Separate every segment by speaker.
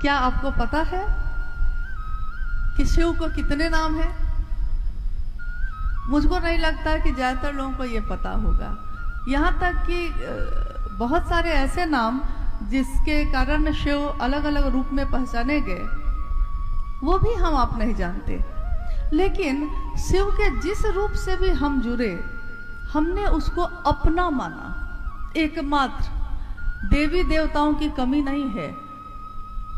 Speaker 1: क्या आपको पता है कि शिव को कितने नाम हैं? मुझको नहीं लगता कि ज्यादातर लोगों को ये पता होगा। यहाँ तक कि बहुत सारे ऐसे नाम जिसके कारण शिव अलग अलग रूप में पहचाने गए, वो भी हम आप नहीं जानते। लेकिन शिव के जिस रूप से भी हम जुड़े, हमने उसको अपना माना। एकमात्र देवी देवताओं की कमी नहीं है,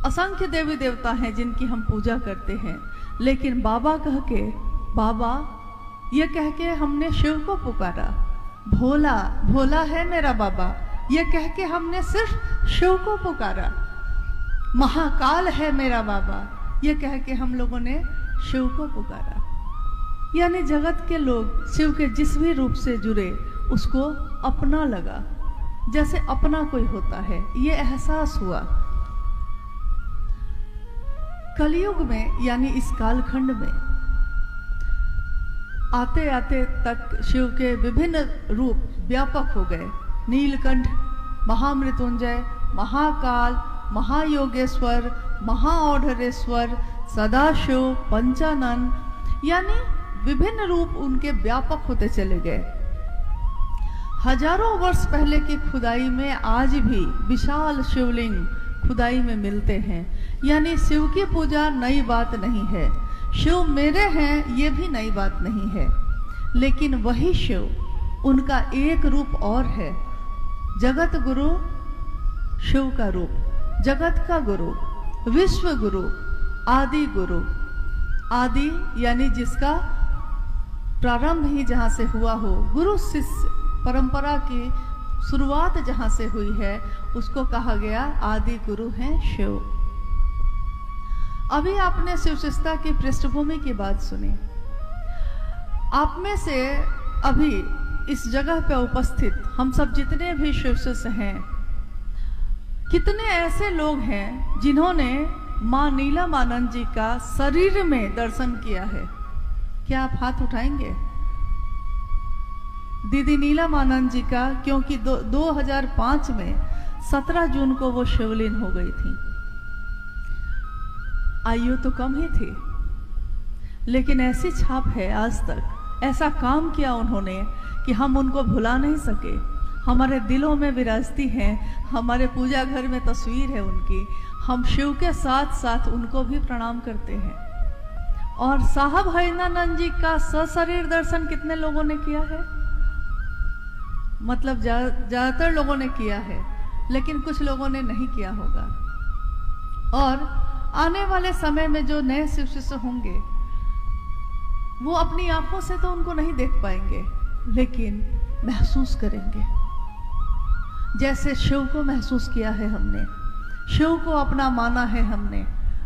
Speaker 1: असंख्य देवी देवता हैं जिनकी हम पूजा करते हैं, लेकिन बाबा कह के, बाबा ये कह के हमने शिव को पुकारा। भोला भोला है मेरा बाबा, ये कह के हमने सिर्फ शिव को पुकारा। महाकाल है मेरा बाबा, ये कह के हम लोगों ने शिव को पुकारा। यानी जगत के लोग शिव के जिस भी रूप से जुड़े उसको अपना लगा, जैसे अपना कोई होता है, ये एहसास हुआ। कलयुग में यानी इस कालखंड में आते आते तक शिव के विभिन्न रूप व्यापक हो गए। नीलकंठ, महामृत्युंजय, महाकाल, महायोगेश्वर, महाऔढ़रेश्वर, सदाशिव, पंचानन, यानी विभिन्न रूप उनके व्यापक होते चले गए। हजारों वर्ष पहले की खुदाई में आज भी विशाल शिवलिंग खुदाई में मिलते हैं। यानी शिव की पूजा नई बात नहीं है, शिव मेरे हैं ये भी नई बात नहीं है। लेकिन वही शिव, उनका एक रूप और है, जगत गुरु शिव का रूप, जगत का गुरु, विश्व गुरु, आदि गुरु। आदि यानी जिसका प्रारंभ ही जहाँ से हुआ हो, गुरु शिष्य परंपरा की शुरुआत जहाँ से हुई है, उसको कहा गया आदि गुरु हैं शिव। अभी आपने शिव शिष्टता की पृष्ठभूमि की बात सुनी। आप में से अभी इस जगह पे उपस्थित हम सब जितने भी शिव शिष्य हैं, कितने ऐसे लोग हैं जिन्होंने माँ नीलमानंद जी का शरीर में दर्शन किया है? क्या आप हाथ उठाएंगे? दीदी नीलमानंद जी का, क्योंकि 2005 में 17 जून को वो शिवलीन हो गई थी। आयु तो कम ही थी, लेकिन ऐसी छाप है आज तक, ऐसा काम किया उन्होंने कि हम उनको भुला नहीं सके। हमारे दिलों में विराजती हैं, हमारे पूजा घर में तस्वीर है उनकी। हम शिव के साथ साथ उनको भी प्रणाम करते हैं। और साहब हरिनानंद जी का सशरीर दर्शन कितने लोगों ने किया है? मतलब ज्यादातर लोगों ने किया है, लेकिन कुछ लोगों ने नहीं किया होगा। और आने वाले समय में जो नए शिव शिष्य होंगे, वो अपनी आंखों से तो उनको नहीं देख पाएंगे, लेकिन महसूस करेंगे। जैसे शिव को महसूस किया है हमने, शिव को अपना माना है हमने,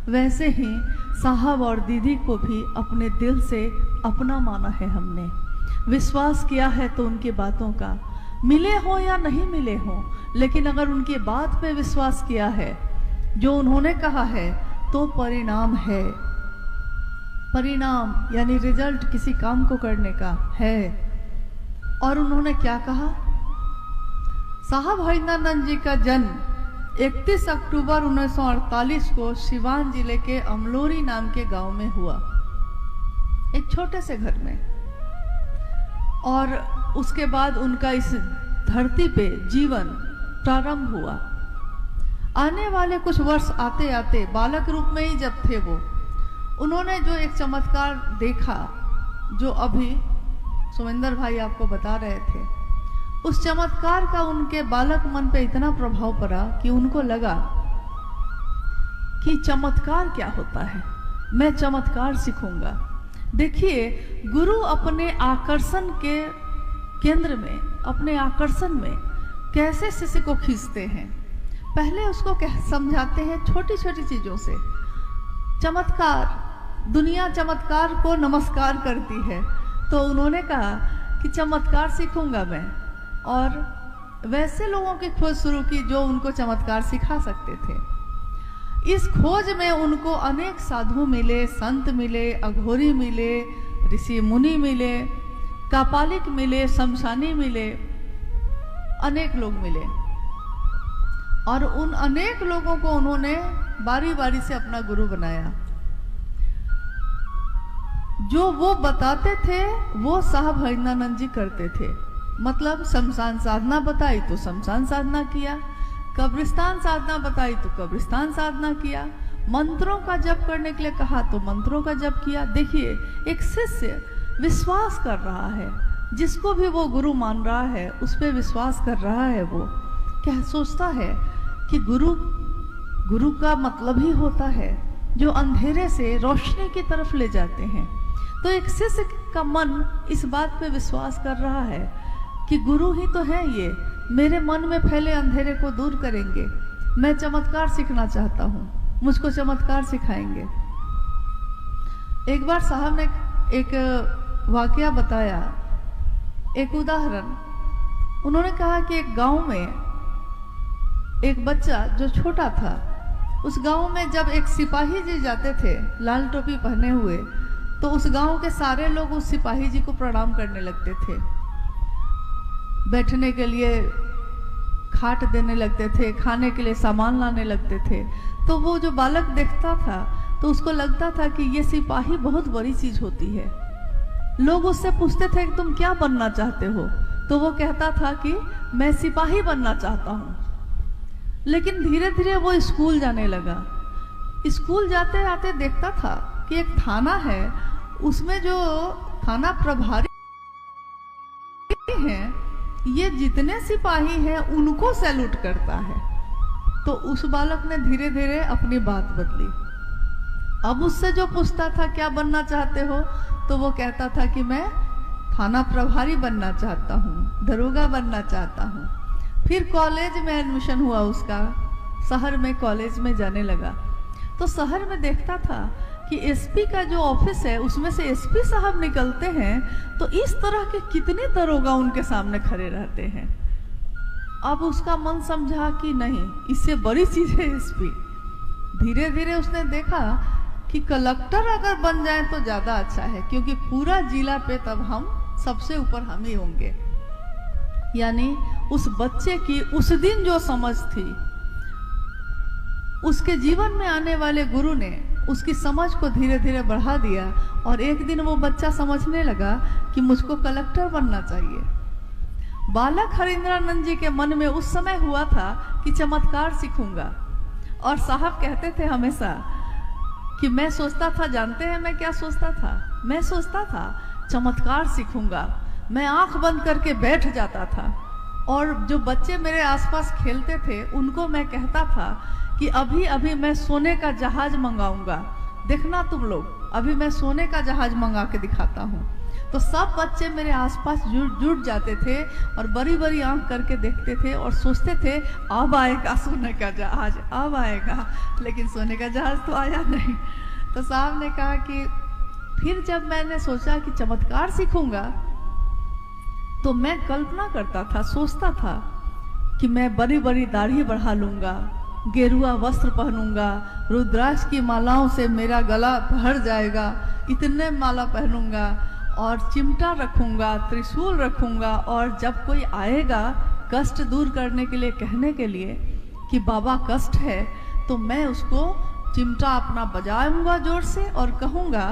Speaker 1: वैसे ही साहब और दीदी को भी अपने दिल से अपना माना है हमने। विश्वास किया है तो उनकी बातों का, मिले हो या नहीं मिले हो, लेकिन अगर उनकी बात पे विश्वास किया है, जो उन्होंने कहा है, तो परिणाम है। परिणाम यानी रिजल्ट किसी काम को करने का है। और उन्होंने क्या कहा? साहब हरिनानंद जी का जन्म 31 अक्टूबर 1948 को सिवान जिले के अमलोरी नाम के गांव में हुआ, एक छोटे से घर में। और उसके बाद उनका इस धरती पे जीवन प्रारंभ हुआ। आने वाले कुछ वर्ष आते आते बालक रूप में ही जब थे वो, उन्होंने जो एक चमत्कार देखा, जो अभी सुमेंद्र भाई आपको बता रहे थे, उस चमत्कार का उनके बालक मन पे इतना प्रभाव पड़ा कि उनको लगा कि चमत्कार क्या होता है, मैं चमत्कार सीखूंगा। देखिए, गुरु अपने आकर्षण के केंद्र में, अपने आकर्षण में कैसे शिष्य को खींचते हैं। पहले उसको समझाते हैं छोटी छोटी चीजों से। चमत्कार, दुनिया चमत्कार को नमस्कार करती है, तो उन्होंने कहा कि चमत्कार सीखूंगा मैं। और वैसे लोगों की खोज शुरू की जो उनको चमत्कार सिखा सकते थे। इस खोज में उनको अनेक साधु मिले, संत मिले, अघोरी मिले, ऋषि मुनि मिले, कापालिक मिले, शमशानी मिले, अनेक लोग मिले। और उन अनेक लोगों को उन्होंने बारी बारी से अपना गुरु बनाया। जो वो बताते थे वो साहब हरिंद्रानंद जी करते थे। मतलब शमशान साधना बताई तो शमशान साधना किया, कब्रिस्तान साधना बताई तो कब्रिस्तान साधना किया, मंत्रों का जप करने के लिए कहा तो मंत्रों का जप किया। देखिए, एक शिष्य विश्वास कर रहा है, जिसको भी वो गुरु मान रहा है उस पर विश्वास कर रहा है। वो क्या सोचता है कि गुरु का मतलब ही होता है जो अंधेरे से रोशनी की तरफ ले जाते हैं। तो एक शिष्य का मन इस बात पे विश्वास कर रहा है कि गुरु ही तो है ये, मेरे मन में फैले अंधेरे को दूर करेंगे। मैं चमत्कार सीखना चाहता हूँ, मुझको चमत्कार सिखाएंगे। एक बार साहब ने एक वाकया बताया, एक उदाहरण। उन्होंने कहा कि एक गांव में एक बच्चा जो छोटा था, उस गांव में जब एक सिपाही जी जाते थे लाल टोपी पहने हुए, तो उस गांव के सारे लोग उस सिपाही जी को प्रणाम करने लगते थे, बैठने के लिए खाट देने लगते थे, खाने के लिए सामान लाने लगते थे। तो वो जो बालक देखता था तो उसको लगता था कि ये सिपाही बहुत बड़ी चीज होती है। लोग उससे पूछते थे कि तुम क्या बनना चाहते हो, तो वो कहता था कि मैं सिपाही बनना चाहता हूँ। लेकिन धीरे धीरे वो स्कूल जाने लगा। स्कूल जाते आते देखता था कि एक थाना है, उसमें जो थाना प्रभारी हैं ये जितने सिपाही हैं उनको सैल्यूट करता है। तो उस बालक ने धीरे धीरे अपनी बात बदली। अब उससे जो पूछता था क्या बनना चाहते हो, तो वो कहता था कि मैं थाना प्रभारी बनना चाहता हूँ, दरोगा बनना चाहता हूँ। फिर कॉलेज में एडमिशन हुआ उसका, शहर में कॉलेज में जाने लगा। तो शहर में देखता था कि एसपी का जो ऑफिस है उसमें से एसपी साहब निकलते हैं, तो इस तरह के कितने दरोगा उनके सामने खड़े रहते हैं। अब उसका मन समझा कि नहीं, इससे बड़ी चीज है एसपी। धीरे धीरे उसने देखा कि कलेक्टर अगर बन जाए तो ज्यादा अच्छा है, क्योंकि पूरा जिला पे तब हम सबसे ऊपर हम ही होंगे। यानी उस बच्चे की उस दिन जो समझ थी, उसके जीवन में आने वाले गुरु ने उसकी समझ को धीरे धीरे बढ़ा दिया। और एक दिन वो बच्चा समझने लगा कि मुझको कलेक्टर बनना चाहिए। बालक हरिंद्रानंद जी के मन में उस समय हुआ था कि चमत्कार सीखूंगा। और साहब कहते थे हमेशा कि मैं सोचता था, जानते हैं मैं क्या सोचता था? मैं सोचता था चमत्कार सीखूंगा। मैं आंख बंद करके बैठ जाता था और जो बच्चे मेरे आसपास खेलते थे उनको मैं कहता था कि अभी अभी मैं सोने का जहाज मंगाऊंगा, देखना तुम लोग, अभी मैं सोने का जहाज मंगा के दिखाता हूँ। तो सब बच्चे मेरे आसपास जुट जाते थे और बड़ी बड़ी आंख करके देखते थे और सोचते थे अब आएगा सोने का जहाज, अब आएगा। लेकिन सोने का जहाज तो आया नहीं। तो साहब ने कहा कि फिर जब मैंने सोचा कि चमत्कार सीखूंगा, तो मैं कल्पना करता था, सोचता था कि मैं बड़ी बड़ी दाढ़ी बढ़ा लूंगा, गेरुआ वस्त्र पहनूंगा, रुद्राक्ष की मालाओं से मेरा गला भर जाएगा, इतने माला पहनूंगा और चिमटा रखूंगा, त्रिशूल रखूंगा, और जब कोई आएगा कष्ट दूर करने के लिए, कहने के लिए कि बाबा कष्ट है, तो मैं उसको चिमटा अपना बजाऊंगा जोर से और कहूंगा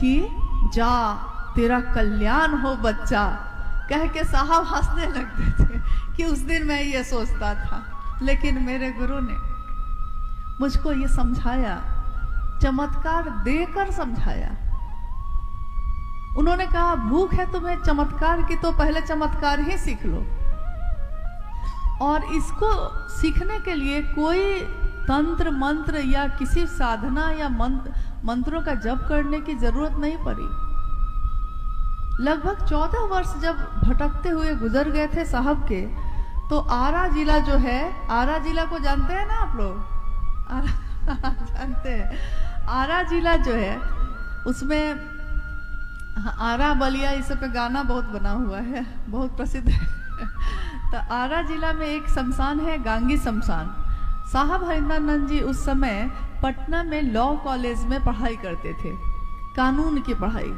Speaker 1: कि जा तेरा कल्याण हो बच्चा। कह के साहब हंसने लगते थे कि उस दिन मैं ये सोचता था। लेकिन मेरे गुरु ने मुझको ये समझाया, चमत्कार देकर समझाया। उन्होंने कहा भूख है तुम्हें चमत्कार की, तो पहले चमत्कार ही सीख लो। और इसको सीखने के लिए कोई तंत्र मंत्र या किसी साधना या मंत्रों का जप करने की जरूरत नहीं पड़ी। लगभग 14 वर्ष जब भटकते हुए गुजर गए थे साहब के, तो आरा जिला जो है, आरा जिला को जानते हैं ना आप लोग? जानते हैं। आरा जिला जो है उसमें आरा बलिया इस पे गाना बहुत बना हुआ है, बहुत प्रसिद्ध है। तो आरा जिला में एक शमशान है, गांगी शमशान। साहब हरिंद्रानंद जी उस समय पटना में लॉ कॉलेज में पढ़ाई करते थे, कानून की पढ़ाई।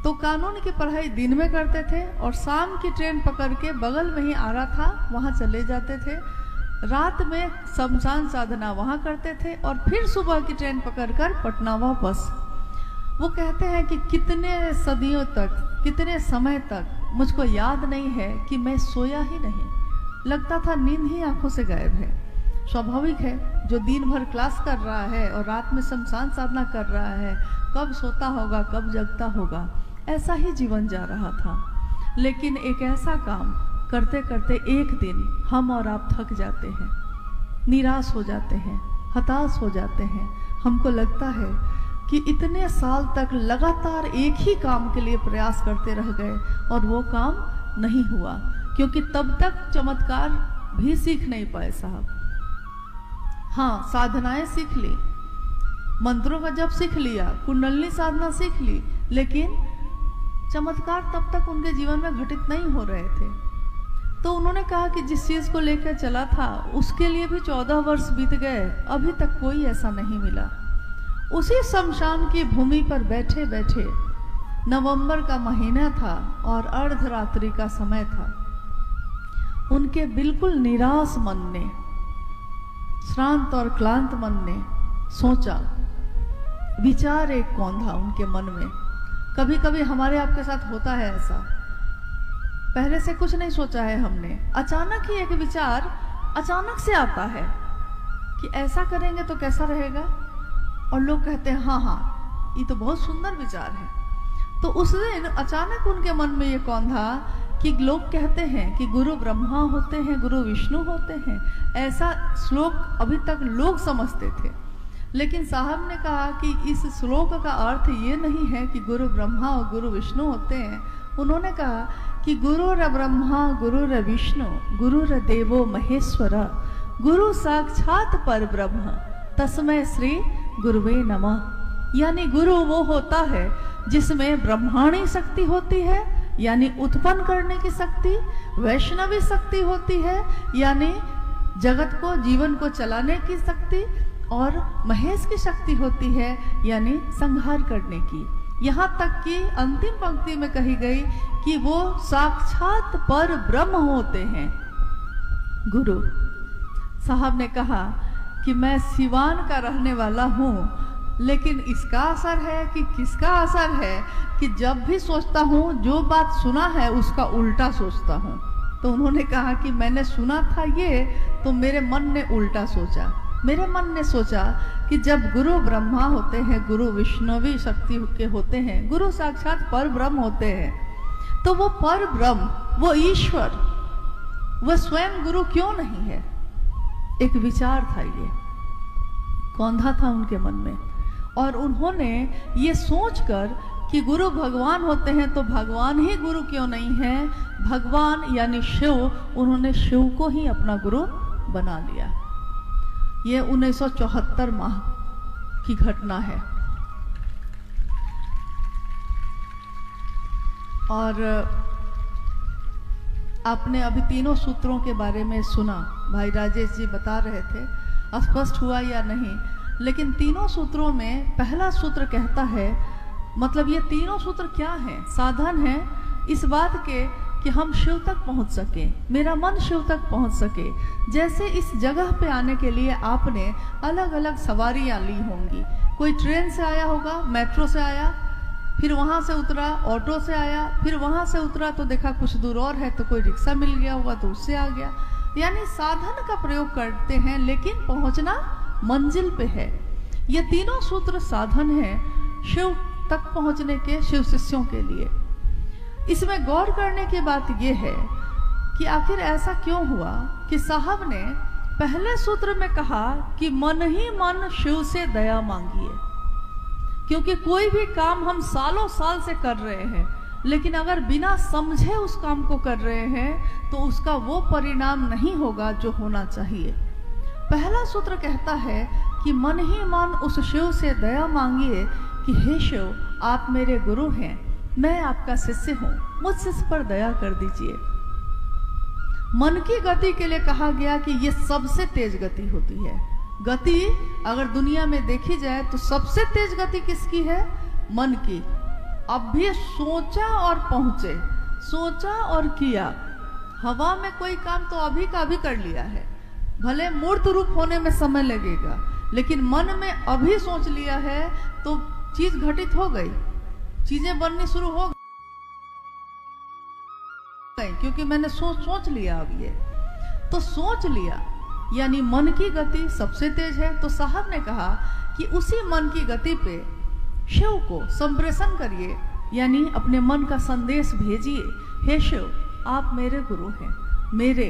Speaker 1: तो कानून की पढ़ाई दिन में करते थे और शाम की ट्रेन पकड़ के, बगल में ही आरा था, वहाँ चले जाते थे। रात में शमशान साधना वहाँ करते थे और फिर सुबह की ट्रेन पकड़कर पटना वापस। वो कहते हैं कि कितने सदियों तक, कितने समय तक मुझको याद नहीं है कि मैं सोया ही नहीं। लगता था नींद ही आंखों से गायब है। स्वाभाविक है, जो दिन भर क्लास कर रहा है और रात में शमशान साधना कर रहा है, कब सोता होगा, कब जगता होगा, ऐसा ही जीवन जा रहा था। लेकिन एक ऐसा काम करते करते एक दिन हम और आप थक जाते हैं, निराश हो जाते हैं, हताश हो जाते हैं। हमको लगता है कि इतने साल तक लगातार एक ही काम के लिए प्रयास करते रह गए और वो काम नहीं हुआ, क्योंकि तब तक चमत्कार भी सीख नहीं पाए साहब। हाँ, साधनाएं सीख ली, मंत्रों का जप सीख लिया, कुंडलनी साधना सीख ली, लेकिन चमत्कार तब तक उनके जीवन में घटित नहीं हो रहे थे। तो उन्होंने कहा कि जिस चीज को लेकर चला था उसके लिए भी 14 वर्ष बीत गए, अभी तक कोई ऐसा नहीं मिला। उसी शमशान की भूमि पर बैठे बैठे, नवंबर का महीना था और अर्धरात्रि का समय था, उनके बिल्कुल निराश मन ने, श्रांत और क्लांत मन ने सोचा, विचार एक कौंधा उनके मन में। कभी कभी हमारे आपके साथ होता है ऐसा, पहले से कुछ नहीं सोचा है हमने, अचानक ही एक विचार अचानक से आता है कि ऐसा करेंगे तो कैसा रहेगा, और लोग कहते हैं हाँ हाँ ये तो बहुत सुंदर विचार है। तो उस दिन अचानक उनके मन में ये कौंधा कि लोग कहते हैं कि गुरु ब्रह्मा होते हैं, गुरु विष्णु होते हैं, ऐसा श्लोक अभी तक लोग समझते थे। लेकिन साहब ने कहा कि इस श्लोक का अर्थ ये नहीं है कि गुरु ब्रह्मा और गुरु विष्णु होते हैं। उन्होंने कहा कि गुरुर ब्रह्मा गुरुर विष्णु गुरुर देवो महेश्वर गुरु साक्षात पर ब्रह्म तस्मै श्री गुरुवे नमः। यानी गुरु वो होता है जिसमें ब्रह्माणी शक्ति होती है, यानी उत्पन्न करने की शक्ति, वैष्णवी शक्ति होती है, यानी जगत को, जीवन को चलाने की शक्ति, और महेश की शक्ति होती है, यानी संहार करने की। यहाँ तक कि अंतिम पंक्ति में कही गई कि वो साक्षात पर ब्रह्म होते हैं गुरु। साहब ने कहा कि मैं सिवान का रहने वाला हूँ, लेकिन इसका असर है कि किसका असर है कि जब भी सोचता हूँ, जो बात सुना है उसका उल्टा सोचता हूँ। तो उन्होंने कहा कि मैंने सुना था ये, तो मेरे मन ने उल्टा सोचा। मेरे मन ने सोचा कि जब गुरु ब्रह्मा होते हैं, गुरु विष्णुवी शक्ति के होते हैं, गुरु साक्षात पर ब्रह्म होते हैं, तो वो पर ब्रह्म, वो ईश्वर, वो स्वयं गुरु क्यों नहीं है। एक विचार था, ये कौंधा था उनके मन में, और उन्होंने ये सोचकर कि गुरु भगवान होते हैं तो भगवान ही गुरु क्यों नहीं है, भगवान यानी शिव, उन्होंने शिव को ही अपना गुरु बना लिया। ये 1974 माह की घटना है। और आपने अभी तीनों सूत्रों के बारे में सुना, भाई राजेश जी बता रहे थे, स्पष्ट हुआ या नहीं, लेकिन तीनों सूत्रों में पहला सूत्र कहता है, मतलब ये तीनों सूत्र क्या हैं? साधन है इस बात के कि हम शिव तक पहुंच सके, मेरा मन शिव तक पहुंच सके। जैसे इस जगह पे आने के लिए आपने अलग अलग सवारियां ली होंगी, कोई ट्रेन से आया होगा, मेट्रो से आया, फिर वहां से उतरा, ऑटो से आया, फिर वहां से उतरा तो देखा कुछ दूर और है तो कोई रिक्शा मिल गया होगा तो उससे आ गया। यानी साधन का प्रयोग करते हैं, लेकिन पहुंचना मंजिल पे है। ये तीनों सूत्र साधन है शिव तक पहुंचने के, शिव शिष्यों के लिए। इसमें गौर करने की बात यह है कि आखिर ऐसा क्यों हुआ कि साहब ने पहले सूत्र में कहा कि मन ही मन शिव से दया मांगिए। क्योंकि कोई भी काम हम सालों साल से कर रहे हैं, लेकिन अगर बिना समझे उस काम को कर रहे हैं तो उसका वो परिणाम नहीं होगा जो होना चाहिए। पहला सूत्र कहता है कि मन ही मन उस शिव से दया मांगिए कि हे शिव, आप मेरे गुरु हैं, मैं आपका शिष्य हूं, मुझसे इस पर दया कर दीजिए। मन की गति के लिए कहा गया कि ये सबसे तेज गति होती है। गति अगर दुनिया में देखी जाए तो सबसे तेज गति किसकी है? मन की। अब भी सोचा और पहुंचे, सोचा और किया। हवा में कोई काम तो अभी का अभी कर लिया है, भले मूर्त रूप होने में समय लगेगा, लेकिन मन में अभी सोच लिया है तो चीज घटित हो गई, चीजें बननी शुरू हो गई, क्योंकि मैंने सोच लिया। अब ये तो सोच लिया, यानी मन की गति सबसे तेज है। तो साहब ने कहा कि उसी मन की गति पे शिव को संप्रेषण करिए, यानी अपने मन का संदेश भेजिए, हे शिव आप मेरे गुरु हैं, मेरे।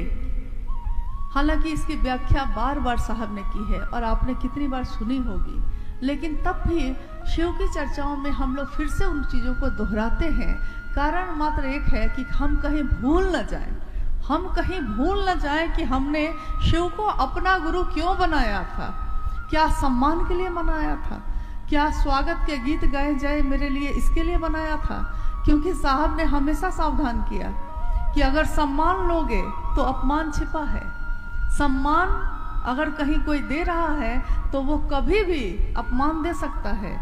Speaker 1: हालांकि इसकी व्याख्या बार बार साहब ने की है और आपने कितनी बार सुनी होगी, लेकिन तब भी शिव की चर्चाओं में हम लोग फिर से उन चीज़ों को दोहराते हैं। कारण मात्र एक है कि हम कहीं भूल न जाएं, हम कहीं भूल न जाएं कि हमने शिव को अपना गुरु क्यों बनाया था। क्या सम्मान के लिए बनाया था? क्या स्वागत के गीत गाए जाए मेरे लिए, इसके लिए बनाया था? क्योंकि साहब ने हमेशा सावधान किया कि अगर सम्मान लोगे तो अपमान छिपा है। सम्मान अगर कहीं कोई दे रहा है तो वो कभी भी अपमान दे सकता है।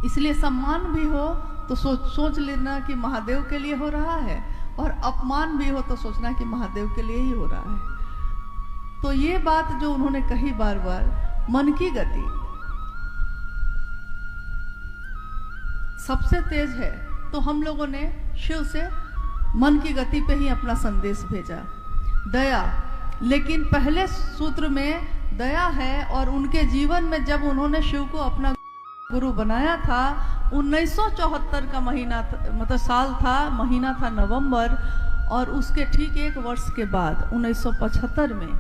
Speaker 1: इसलिए सम्मान भी हो तो सोच लेना कि महादेव के लिए हो रहा है, और अपमान भी हो तो सोचना कि महादेव के लिए ही हो रहा है। तो ये बात जो उन्होंने कही बार बार, मन की गति सबसे तेज है, तो हम लोगों ने शिव से मन की गति पे ही अपना संदेश भेजा। दया, लेकिन पहले सूत्र में दया है, और उनके जीवन में जब उन्होंने शिव को अपना गुरु बनाया था, 1974 का महीना मतलब साल था, महीना था नवंबर, और उसके ठीक एक वर्ष के बाद 1975 में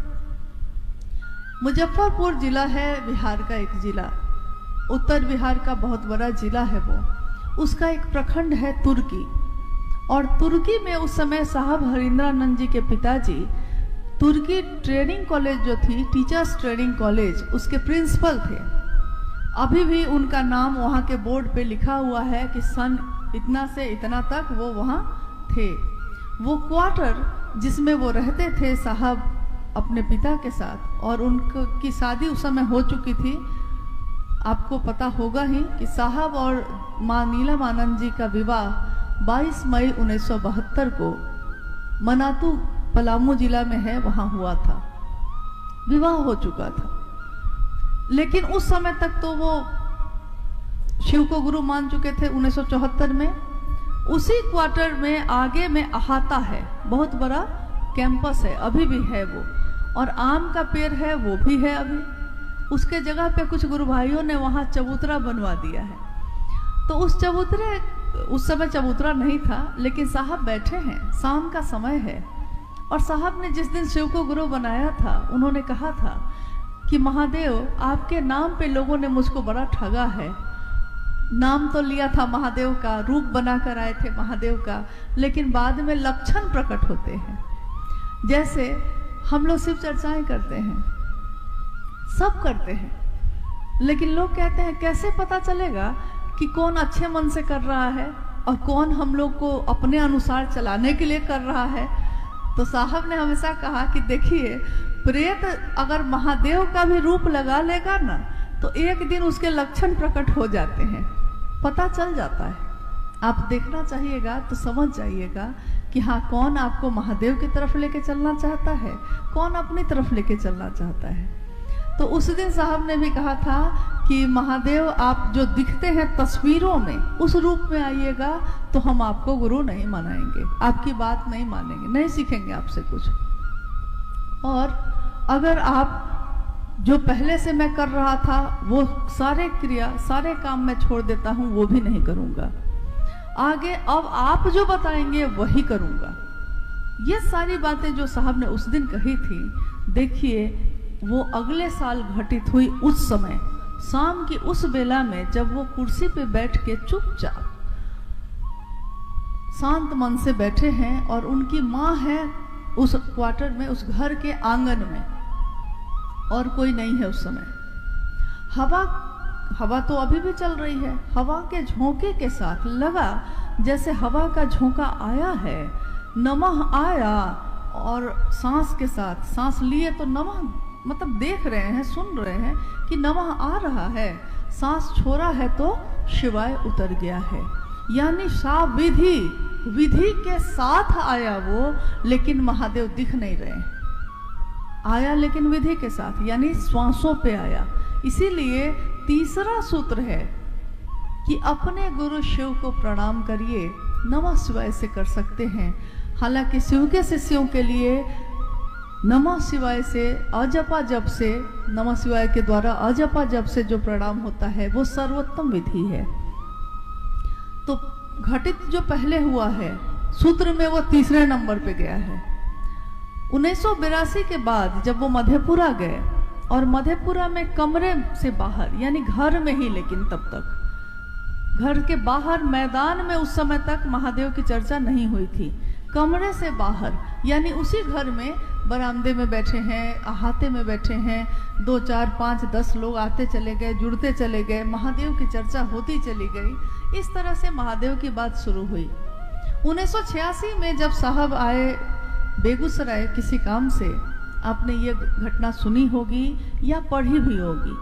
Speaker 1: मुजफ्फरपुर जिला है बिहार का एक जिला, उत्तर बिहार का बहुत बड़ा जिला है वो, उसका एक प्रखंड है तुर्की। और तुर्की में उस समय साहब हरिंद्रानंद जी के पिताजी तुर्की ट्रेनिंग कॉलेज जो थी, टीचर्स ट्रेनिंग कॉलेज, उसके प्रिंसिपल थे। अभी भी उनका नाम वहाँ के बोर्ड पे लिखा हुआ है कि सन इतना से इतना तक वो वहाँ थे। वो क्वार्टर जिसमें वो रहते थे साहब अपने पिता के साथ, और उनकी शादी उस समय हो चुकी थी। आपको पता होगा ही कि साहब और माँ नीलमानंद जी का विवाह 22 मई 1972 को मनातू पलामू जिला में है, वहाँ हुआ था, विवाह हो चुका था। लेकिन उस समय तक तो वो शिव को गुरु मान चुके थे। 1974 में उसी क्वार्टर में आगे में अहाता है, बहुत बड़ा कैंपस है, अभी भी है वो, और आम का पेड़ है वो भी है अभी। उसके जगह पे कुछ गुरु भाइयों ने वहाँ चबूतरा बनवा दिया है। तो उस चबूतरे, उस समय चबूतरा नहीं था, लेकिन साहब बैठे हैं, शाम का समय है, और साहब ने जिस दिन शिव को गुरु बनाया था, उन्होंने कहा था कि महादेव आपके नाम पे लोगों ने मुझको बड़ा ठगा है। नाम तो लिया था महादेव का, रूप बना कर आए थे महादेव का, लेकिन बाद में लक्षण प्रकट होते हैं। जैसे हम लोग शिव चर्चाएं करते हैं, सब करते हैं, लेकिन लोग कहते हैं कैसे पता चलेगा कि कौन अच्छे मन से कर रहा है और कौन हम लोग को अपने अनुसार चलाने के लिए कर रहा है। तो साहब ने हमेशा कहा कि देखिए, प्रेत अगर महादेव का भी रूप लगा लेगा ना, तो एक दिन उसके लक्षण प्रकट हो जाते हैं, पता चल जाता है। आप देखना चाहिएगा तो समझ जाइएगा कि हाँ, कौन आपको महादेव की तरफ लेके चलना चाहता है, कौन अपनी तरफ लेके चलना चाहता है। तो उस दिन साहब ने भी कहा था कि महादेव आप जो दिखते हैं तस्वीरों में, उस रूप में आइएगा तो हम आपको गुरु नहीं मनाएंगे, आपकी बात नहीं मानेंगे, नहीं सीखेंगे आपसे कुछ। और अगर आप जो पहले से मैं कर रहा था वो सारे क्रिया, सारे काम मैं छोड़ देता हूँ, वो भी नहीं करूँगा। आगे अब आप जो बताएंगे वही करूँगा। ये सारी बातें जो साहब ने उस दिन कही थी, देखिए वो अगले साल घटित हुई। उस समय शाम की उस बेला में जब वो कुर्सी पे बैठ के चुपचाप शांत मन से बैठे हैं, और उनकी माँ है उस क्वार्टर में, उस घर के आंगन में, और कोई नहीं है उस समय। हवा तो अभी भी चल रही है। हवा के झोंके के साथ लगा जैसे हवा का झोंका आया है, नमः आया, और सांस के साथ सांस लिए तो नमः, मतलब देख रहे हैं, सुन रहे हैं कि नमः आ रहा है, सांस छोड़ा है तो शिवाय उतर गया है। यानी विधि के साथ आया वो, लेकिन महादेव दिख नहीं रहे। आया लेकिन विधि के साथ, यानी श्वासों पे आया। इसीलिए तीसरा सूत्र है कि अपने गुरु शिव को प्रणाम करिए, नमः शिवाय से कर सकते हैं। हालांकि शिव के शिष्यों के लिए नमः शिवाय से, अजपा जप से, नमः शिवाय के द्वारा अजपा जप से जो प्रणाम होता है वो सर्वोत्तम विधि है। तो घटित जो पहले हुआ है सूत्र में वो तीसरे नंबर पे गया है। 1982 के बाद जब वो मधेपुरा गए, और मधेपुरा में कमरे से बाहर, यानी घर में ही, लेकिन तब तक घर के बाहर मैदान में उस समय तक महादेव की चर्चा नहीं हुई थी। कमरे से बाहर, यानी उसी घर में बरामदे में बैठे हैं, अहाते में बैठे हैं, 2, 4, 5, 10 लोग आते चले गए, जुड़ते चले गए, महादेव की चर्चा होती चली गई। इस तरह से महादेव की बात शुरू हुई। 1986 में जब साहब आए बेगूसराय किसी काम से, आपने ये घटना सुनी होगी या पढ़ी भी होगी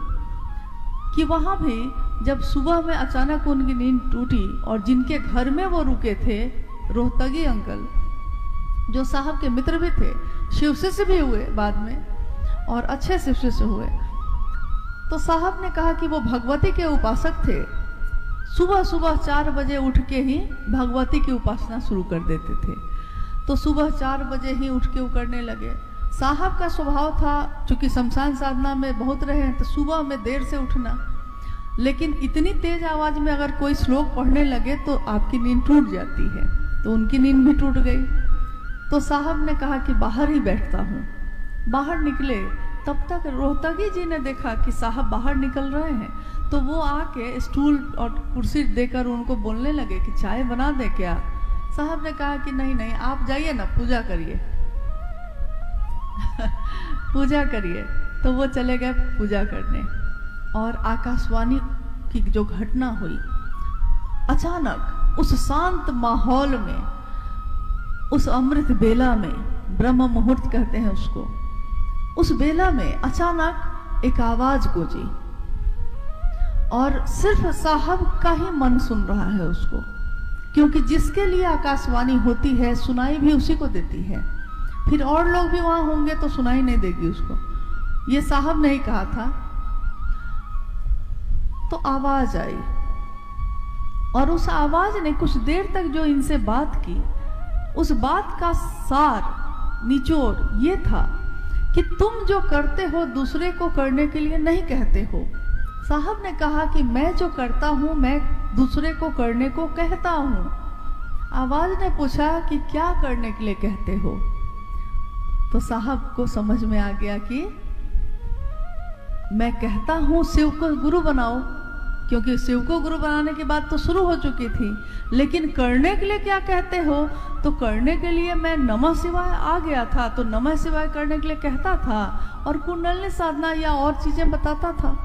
Speaker 1: कि वहाँ भी जब सुबह में अचानक उनकी नींद टूटी, और जिनके घर में वो रुके थे, रोहतगी अंकल, जो साहब के मित्र भी थे, शिव शिष्य भी हुए बाद में, और अच्छे शिव शिष्य हुए। तो साहब ने कहा कि वो भगवती के उपासक थे, सुबह सुबह 4 बजे उठ के ही भगवती की उपासना शुरू कर देते थे। तो सुबह 4 बजे ही उठ के वो करने लगे। साहब का स्वभाव था, चूंकि शमशान साधना में बहुत रहे हैं, तो सुबह में देर से उठना, लेकिन इतनी तेज आवाज में अगर कोई श्लोक पढ़ने लगे तो आपकी नींद टूट जाती है। तो उनकी नींद भी टूट गई। तो साहब ने कहा कि बाहर ही बैठता हूँ। बाहर निकले, तब तक रोहतगी जी ने देखा कि साहब बाहर निकल रहे हैं, तो वो आके स्टूल और कुर्सी देकर उनको बोलने लगे कि चाय बना दे क्या। साहब ने कहा कि नहीं नहीं, आप जाइए ना, पूजा करिए पूजा करिए। तो वो चले गए पूजा करने। और आकाशवाणी की जो घटना हुई, अचानक उस शांत माहौल में, उस अमृत बेला में, ब्रह्म मुहूर्त कहते हैं उसको, उस बेला में अचानक एक आवाज गूंजी, और सिर्फ साहब का ही मन सुन रहा है उसको, क्योंकि जिसके लिए आकाशवाणी होती है सुनाई भी उसी को देती है। फिर और लोग भी वहां होंगे तो सुनाई नहीं देगी उसको। ये साहब ने ही कहा था। तो आवाज आई, और उस आवाज ने कुछ देर तक जो इनसे बात की, उस बात का सार, निचोड़ ये था कि तुम जो करते हो दूसरे को करने के लिए नहीं कहते हो। साहब ने कहा कि मैं जो करता हूं मैं दूसरे को करने को कहता हूं। आवाज ने पूछा कि क्या करने के लिए कहते हो। तो साहब को समझ में आ गया कि मैं कहता हूं शिव को गुरु बनाओ, क्योंकि शिव को गुरु बनाने की बात तो शुरू हो चुकी थी, लेकिन करने के लिए क्या कहते हो। तो करने के लिए मैं नमः शिवाय आ गया था, तो नमः शिवाय करने के लिए कहता था, और कुंडलिनी साधना या और चीजें बताता था।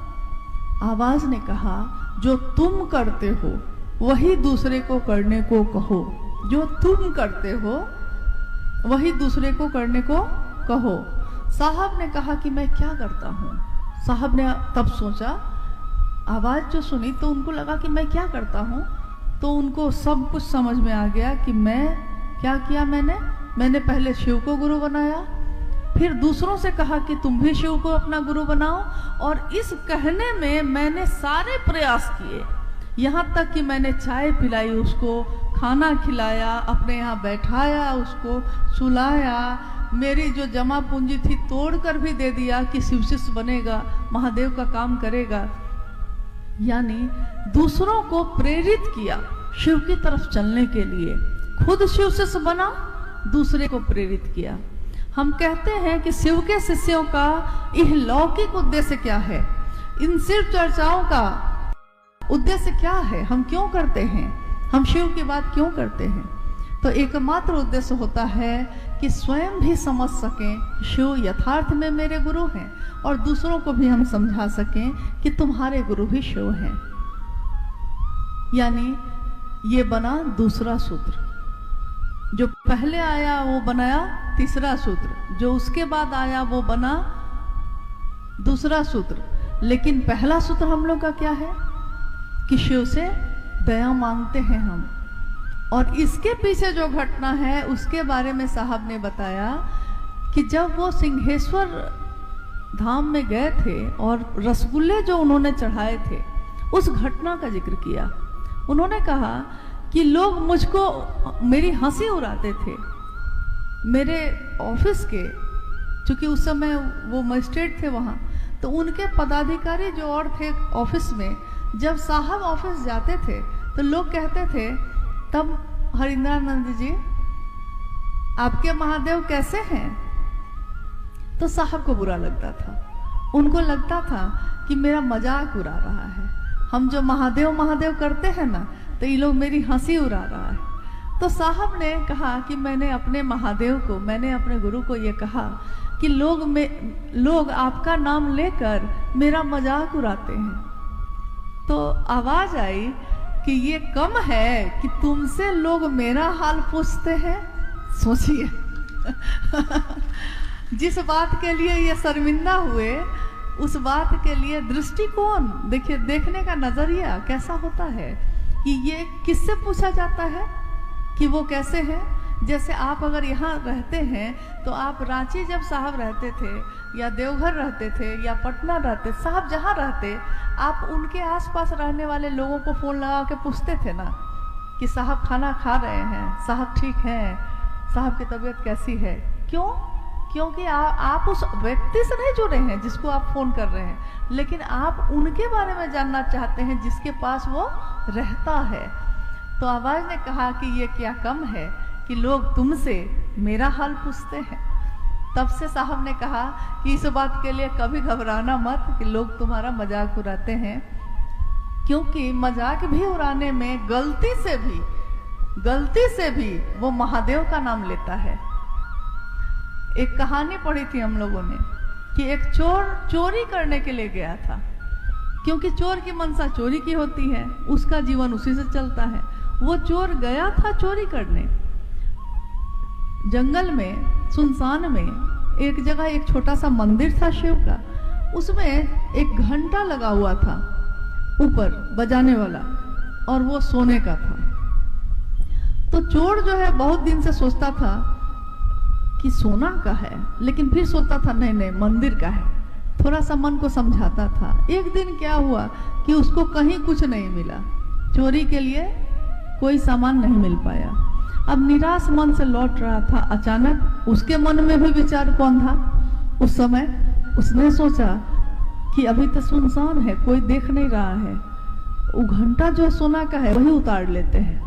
Speaker 1: आवाज ने कहा जो तुम करते हो वही दूसरे को करने को कहो, जो तुम करते हो वही दूसरे को करने को कहो। साहब ने कहा कि मैं क्या करता हूँ। साहब ने तब सोचा, आवाज जो सुनी तो उनको लगा कि मैं क्या करता हूँ। तो उनको सब कुछ समझ में आ गया कि मैं क्या किया। मैंने पहले शिव को गुरु बनाया, फिर दूसरों से कहा कि तुम भी शिव को अपना गुरु बनाओ, और इस कहने में मैंने सारे प्रयास किए, यहाँ तक कि मैंने चाय पिलाई उसको, खाना खिलाया, अपने यहाँ बैठाया, उसको सुलाया, मेरी जो जमा पूंजी थी तोड़कर भी दे दिया कि शिव शिष्य बनेगा, महादेव का काम करेगा। यानी दूसरों को प्रेरित किया शिव की तरफ चलने के लिए। खुद शिव शिष्य बना, दूसरे को प्रेरित किया। हम कहते हैं कि शिव के शिष्यों का यह लौकिक उद्देश्य क्या है, इन शिव चर्चाओं का उद्देश्य क्या है, हम क्यों करते हैं, हम शिव की बात क्यों करते हैं। तो एकमात्र उद्देश्य होता है कि स्वयं भी समझ सकें शिव यथार्थ में मेरे गुरु हैं, और दूसरों को भी हम समझा सकें कि तुम्हारे गुरु भी शिव हैं। यानी ये बना दूसरा सूत्र। जो पहले आया वो बनाया तीसरा सूत्र, जो उसके बाद आया वो बना दूसरा सूत्र। लेकिन पहला सूत्र हम लोग का क्या है कि शिव से दया मांगते हैं हम। और इसके पीछे जो घटना है उसके बारे में साहब ने बताया कि जब वो सिंहेश्वर धाम में गए थे और रसगुल्ले जो उन्होंने चढ़ाए थे, उस घटना का जिक्र किया। उन्होंने कहा कि लोग मुझको मेरी हंसी उड़ाते थे। मेरे ऑफिस के, चूंकि उस समय वो मजिस्ट्रेट थे वहाँ, तो उनके पदाधिकारी जो और थे ऑफिस में, जब साहब ऑफिस जाते थे तो लोग कहते थे, तब हरिंद्रानंद जी आपके महादेव कैसे हैं? तो साहब को बुरा लगता था। उनको लगता था कि मेरा मजाक उड़ा रहा है। हम जो महादेव महादेव करते हैं ना, तो ये लोग मेरी हंसी उड़ा रहा है। तो साहब ने कहा कि मैंने अपने महादेव को, मैंने अपने गुरु को ये कहा कि लोग आपका नाम लेकर मेरा मजाक उड़ाते हैं। तो आवाज आई कि ये कम है कि तुमसे लोग मेरा हाल पूछते हैं। सोचिए जिस बात के लिए ये शर्मिंदा हुए, उस बात के लिए दृष्टिकोण देखिए, देखने का नजरिया कैसा होता है कि ये किससे पूछा जाता है कि वो कैसे है। जैसे आप अगर यहाँ रहते हैं तो आप रांची जब साहब रहते थे, या देवघर रहते थे, या पटना रहते, साहब जहाँ रहते, आप उनके आसपास रहने वाले लोगों को फोन लगा के पूछते थे ना कि साहब खाना खा रहे हैं, साहब ठीक हैं, साहब की तबीयत कैसी है। क्यों? क्योंकि आप उस व्यक्ति से नहीं जुड़े हैं जिसको आप फोन कर रहे हैं, लेकिन आप उनके बारे में जानना चाहते हैं जिसके पास वो रहता है। तो आवाज ने कहा कि ये क्या कम है कि लोग तुमसे मेरा हाल पूछते हैं। तब से साहब ने कहा कि इस बात के लिए कभी घबराना मत कि लोग तुम्हारा मजाक उड़ाते हैं, क्योंकि मजाक भी उड़ाने में गलती से भी वो महादेव का नाम लेता है। एक कहानी पढ़ी थी हम लोगों ने कि एक चोर चोरी करने के लिए गया था, क्योंकि चोर की मनसा चोरी की होती है, उसका जीवन उसी से चलता है। वो चोर गया था चोरी करने। जंगल में, सुनसान में एक जगह एक छोटा सा मंदिर था शिव का, उसमें एक घंटा लगा हुआ था ऊपर बजाने वाला, और वो सोने का था। तो चोर जो है बहुत दिन से सोचता था कि सोना का है, लेकिन फिर सोचता था नहीं मंदिर का है, थोड़ा सा मन को समझाता था। एक दिन क्या हुआ कि उसको कहीं कुछ नहीं मिला, चोरी के लिए कोई सामान नहीं मिल पाया। अब निराश मन से लौट रहा था, अचानक उसके मन में भी विचार कौन था उस समय, उसने सोचा कि अभी तो सुनसान है, कोई देख नहीं रहा है, वो घंटा जो सोना का है वही उतार लेते हैं।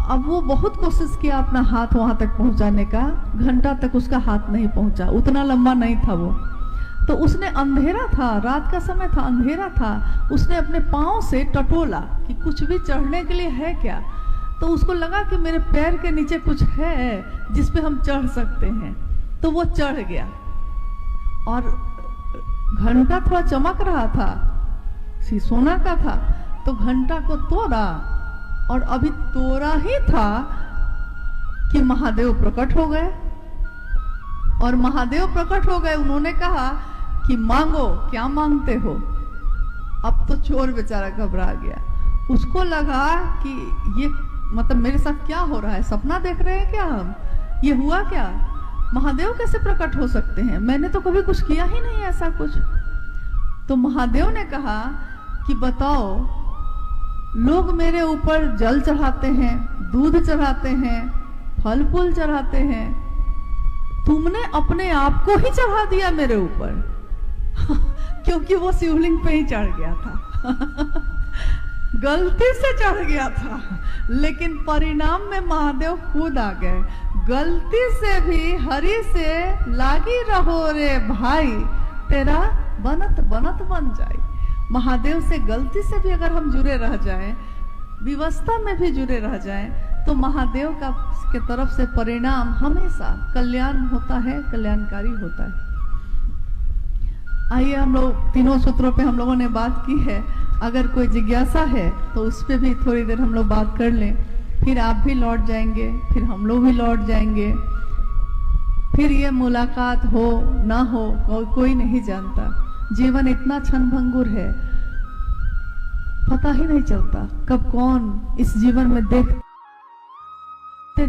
Speaker 1: अब वो बहुत कोशिश किया अपना हाथ वहां तक पहुंचाने का, घंटा तक उसका हाथ नहीं पहुंचा, उतना लंबा नहीं था वो। तो उसने, अंधेरा था, रात का समय था, अंधेरा था, उसने अपने पांव से टटोला कि कुछ भी चढ़ने के लिए है क्या। तो उसको लगा कि मेरे पैर के नीचे कुछ है जिस पे हम चढ़ सकते हैं, तो वो चढ़ गया। और घंटा थोड़ा चमक रहा था, सोना का था, तो घंटा को तोड़ा, और अभी तोड़ा ही था कि महादेव प्रकट हो गए। और महादेव प्रकट हो गए, उन्होंने कहा कि मांगो, क्या मांगते हो। अब तो चोर बेचारा घबरा गया, उसको लगा कि ये मतलब मेरे साथ क्या हो रहा है, सपना देख रहे हैं क्या हम, ये हुआ क्या, महादेव कैसे प्रकट हो सकते हैं, मैंने तो कभी कुछ किया ही नहीं ऐसा कुछ। तो महादेव ने कहा कि बताओ, लोग मेरे ऊपर जल चढ़ाते हैं, दूध चढ़ाते हैं, फल फूल चढ़ाते हैं, तुमने अपने आप को ही चढ़ा दिया मेरे ऊपर क्योंकि वो शिवलिंग पे ही चढ़ गया था गलती से चढ़ गया था, लेकिन परिणाम में महादेव खुद आ गए। गलती से भी हरि से लागी रहो रे भाई, तेरा बनत बनत बन जाए। महादेव से गलती से भी अगर हम जुड़े रह जाएं, विवस्था में भी जुड़े रह जाएं, तो महादेव का के तरफ से परिणाम हमेशा कल्याण होता है, कल्याणकारी होता है। आइए, हम लोग तीनों सूत्रों पे हम लोगों ने बात की है। अगर कोई जिज्ञासा है तो उस पर भी थोड़ी देर हम लोग बात कर लें, फिर आप भी लौट जाएंगे, फिर हम लोग भी लौट जाएंगे, फिर ये मुलाकात हो ना हो कोई नहीं जानता। जीवन इतना क्षणभंगुर है, पता ही नहीं चलता कब कौन इस जीवन में देखते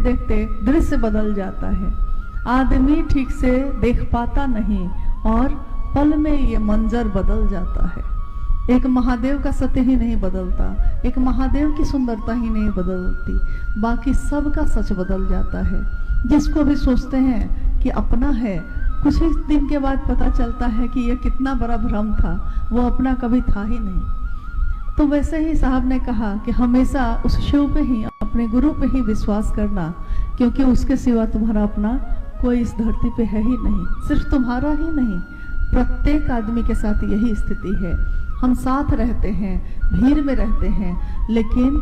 Speaker 1: देखते दृश्य बदल जाता है। आदमी ठीक से देख पाता नहीं और पल में ये मंजर बदल जाता है। एक महादेव का सत्य ही नहीं बदलता, एक महादेव की सुंदरता ही नहीं बदलती, बाकी सब का सच बदल जाता है। जिसको भी सोचते हैं कि अपना है, कुछ ही दिन के बाद पता चलता है कि यह कितना बड़ा भ्रम था, वो अपना कभी था ही नहीं। तो वैसे ही साहब ने कहा कि हमेशा उस शिव पे ही, अपने गुरु पे ही विश्वास करना, क्योंकि उसके सिवा तुम्हारा अपना कोई इस धरती पे है ही नहीं। सिर्फ तुम्हारा ही नहीं, प्रत्येक आदमी के साथ यही स्थिति है। हम साथ रहते हैं, भीड़ में रहते हैं, लेकिन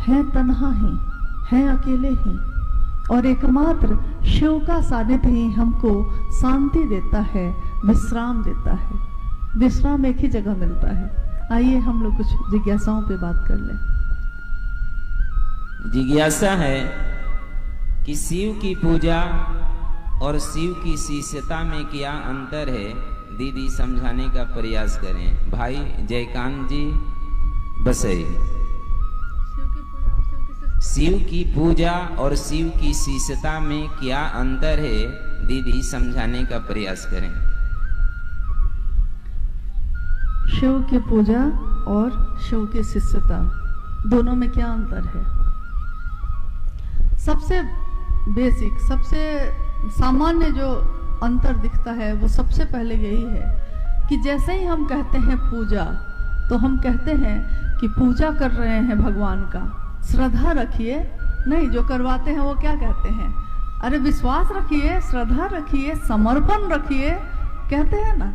Speaker 1: हैं तन्हा ही, हैं अकेले ही। और एकमात्र शिव का सानिध्य ही हमको शांति देता है, विश्राम देता है। विश्राम एक ही जगह मिलता है। आइए हम लोग कुछ जिज्ञासाओं पे बात कर लें।
Speaker 2: जिज्ञासा है कि शिव की पूजा और शिव की शिष्यता में क्या अंतर है, दीदी समझाने का प्रयास करें। भाई जयकांत जी बसई। शिव की पूजा और शिव की शिष्यता में क्या अंतर है, दीदी समझाने का प्रयास करें।
Speaker 1: शिव की पूजा और शिव की शिष्यता दोनों में क्या अंतर है? सबसे बेसिक, सबसे सामान्य जो अंतर दिखता है वो सबसे पहले यही है कि जैसे ही हम कहते हैं पूजा, तो हम कहते हैं कि पूजा कर रहे हैं भगवान का, श्रद्धा रखिए। नहीं, जो करवाते हैं वो क्या कहते हैं? अरे विश्वास रखिए, श्रद्धा रखिए, समर्पण रखिए, कहते हैं ना।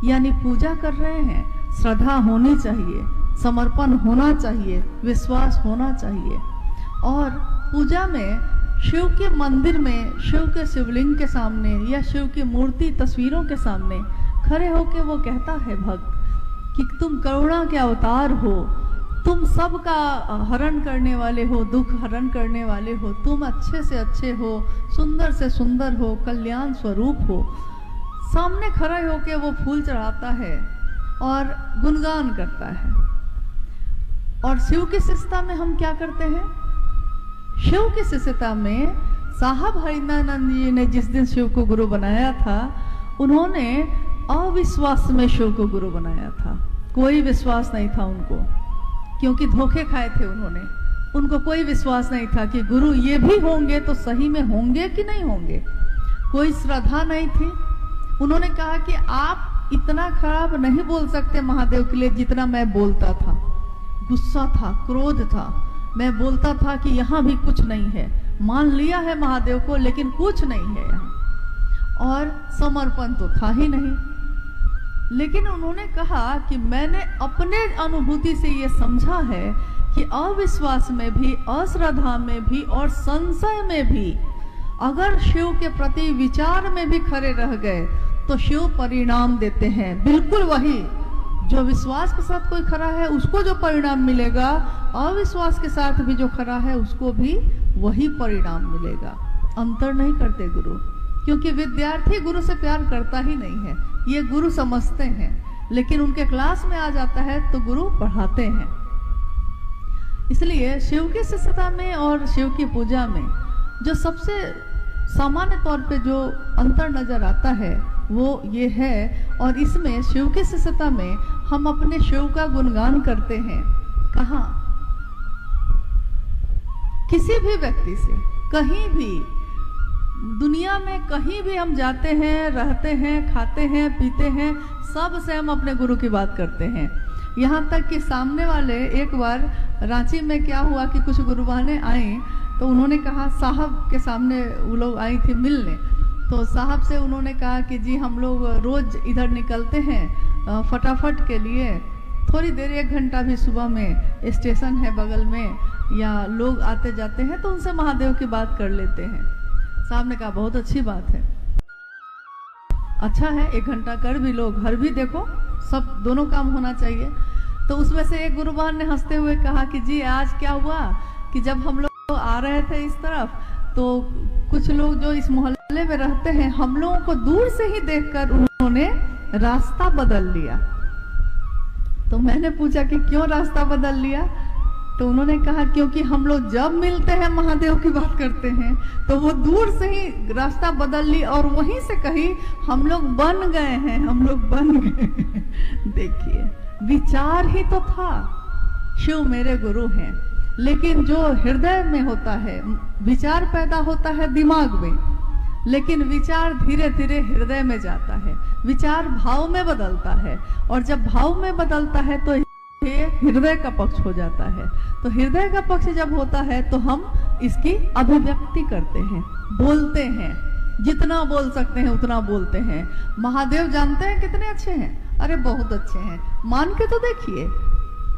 Speaker 1: यानी पूजा कर रहे हैं, श्रद्धा होनी चाहिए, समर्पण होना चाहिए, विश्वास होना चाहिए। और पूजा में शिव के मंदिर में, शिव के शिवलिंग के सामने या शिव की मूर्ति तस्वीरों के सामने खड़े होके वो कहता है भक्त कि तुम करुणा के अवतार हो, तुम सबका हरण करने वाले हो, दुख हरण करने वाले हो, तुम अच्छे से अच्छे हो, सुंदर से सुंदर हो, कल्याण स्वरूप हो। सामने खड़ा होके वो फूल चढ़ाता है और गुणगान करता है। और शिव की शिष्यता में हम क्या करते हैं? शिव की शिष्यता में साहब हरिनानंद जी ने जिस दिन शिव को गुरु बनाया था, उन्होंने अविश्वास में शिव को गुरु बनाया था। कोई विश्वास नहीं था उनको, क्योंकि धोखे खाए थे उन्होंने। उनको कोई विश्वास नहीं था कि गुरु ये भी होंगे तो सही में होंगे कि नहीं होंगे। कोई श्रद्धा नहीं थी। उन्होंने कहा कि आप इतना खराब नहीं बोल सकते महादेव के लिए जितना मैं बोलता था। गुस्सा था, क्रोध था, मैं बोलता था कि यहाँ भी कुछ नहीं है। मान लिया है महादेव को, लेकिन कुछ नहीं है यहाँ। और समर्पण तो था ही नहीं। लेकिन उन्होंने कहा कि मैंने अपने अनुभूति से ये समझा है कि अविश्वास में भी, अश्रद्धा में भी और संशय में भी अगर शिव के प्रति विचार में भी खड़े रह गए तो शिव परिणाम देते हैं। बिल्कुल वही जो विश्वास के साथ कोई खड़ा है उसको जो परिणाम मिलेगा, अविश्वास के साथ भी जो खड़ा है उसको भी वही परिणाम मिलेगा। अंतर नहीं करते गुरु, क्योंकि विद्यार्थी गुरु से प्यार करता ही नहीं है, ये गुरु समझते हैं। लेकिन उनके क्लास में आ जाता है तो गुरु पढ़ाते हैं। इसलिए शिव की शिष्यता में और शिव की पूजा में जो सबसे सामान्य तौर पे जो अंतर नजर आता है वो ये है। और इसमें शिव की शिष्यता में हम अपने शिव का गुणगान करते हैं। कहाँ? किसी भी व्यक्ति से, कहीं भी दुनिया में कहीं भी हम जाते हैं, रहते हैं, खाते हैं, पीते हैं, सब से हम अपने गुरु की बात करते हैं। यहाँ तक कि सामने वाले, एक बार रांची में क्या हुआ कि कुछ गुरुबाने आई तो उन्होंने कहा, साहब के सामने वो लोग आई थी मिलने, तो साहब से उन्होंने कहा कि जी हम लोग रोज इधर निकलते हैं फटाफट के लिए, थोड़ी देर 1 घंटा भी सुबह में स्टेशन है बगल में, या लोग आते जाते हैं तो उनसे महादेव की बात कर लेते हैं। साहब ने कहा बहुत अच्छी बात है, अच्छा है, 1 घंटा कर भी लो, घर भी देखो, सब दोनों काम होना चाहिए। तो उसमें से एक गुरुबान ने हंसते हुए कहा कि जी आज क्या हुआ कि जब हम लोग आ रहे थे इस तरफ तो कुछ लोग जो इस मोहल्ले में रहते हैं, हम लोगों को दूर से ही देखकर उन्होंने रास्ता बदल लिया। तो मैंने पूछा कि क्यों रास्ता बदल लिया? तो उन्होंने कहा क्योंकि हम लोग जब मिलते हैं महादेव की बात करते हैं तो वो दूर से ही रास्ता बदल ली और वहीं से कही हम लोग बन गए हैं, हम लोग बन गए हैं। देखिए विचार ही तो था, शिव मेरे गुरु हैं, लेकिन जो हृदय में होता है, विचार पैदा होता है दिमाग में, लेकिन विचार धीरे धीरे हृदय में जाता है, विचार भाव में बदलता है, और जब भाव में बदलता है तो ये हृदय का पक्ष हो जाता है। तो हृदय का पक्ष जब होता है तो हम इसकी अभिव्यक्ति करते हैं, बोलते हैं, जितना बोल सकते हैं उतना बोलते हैं। महादेव जानते हैं कितने अच्छे हैं, अरे बहुत अच्छे हैं, मान के तो देखिए,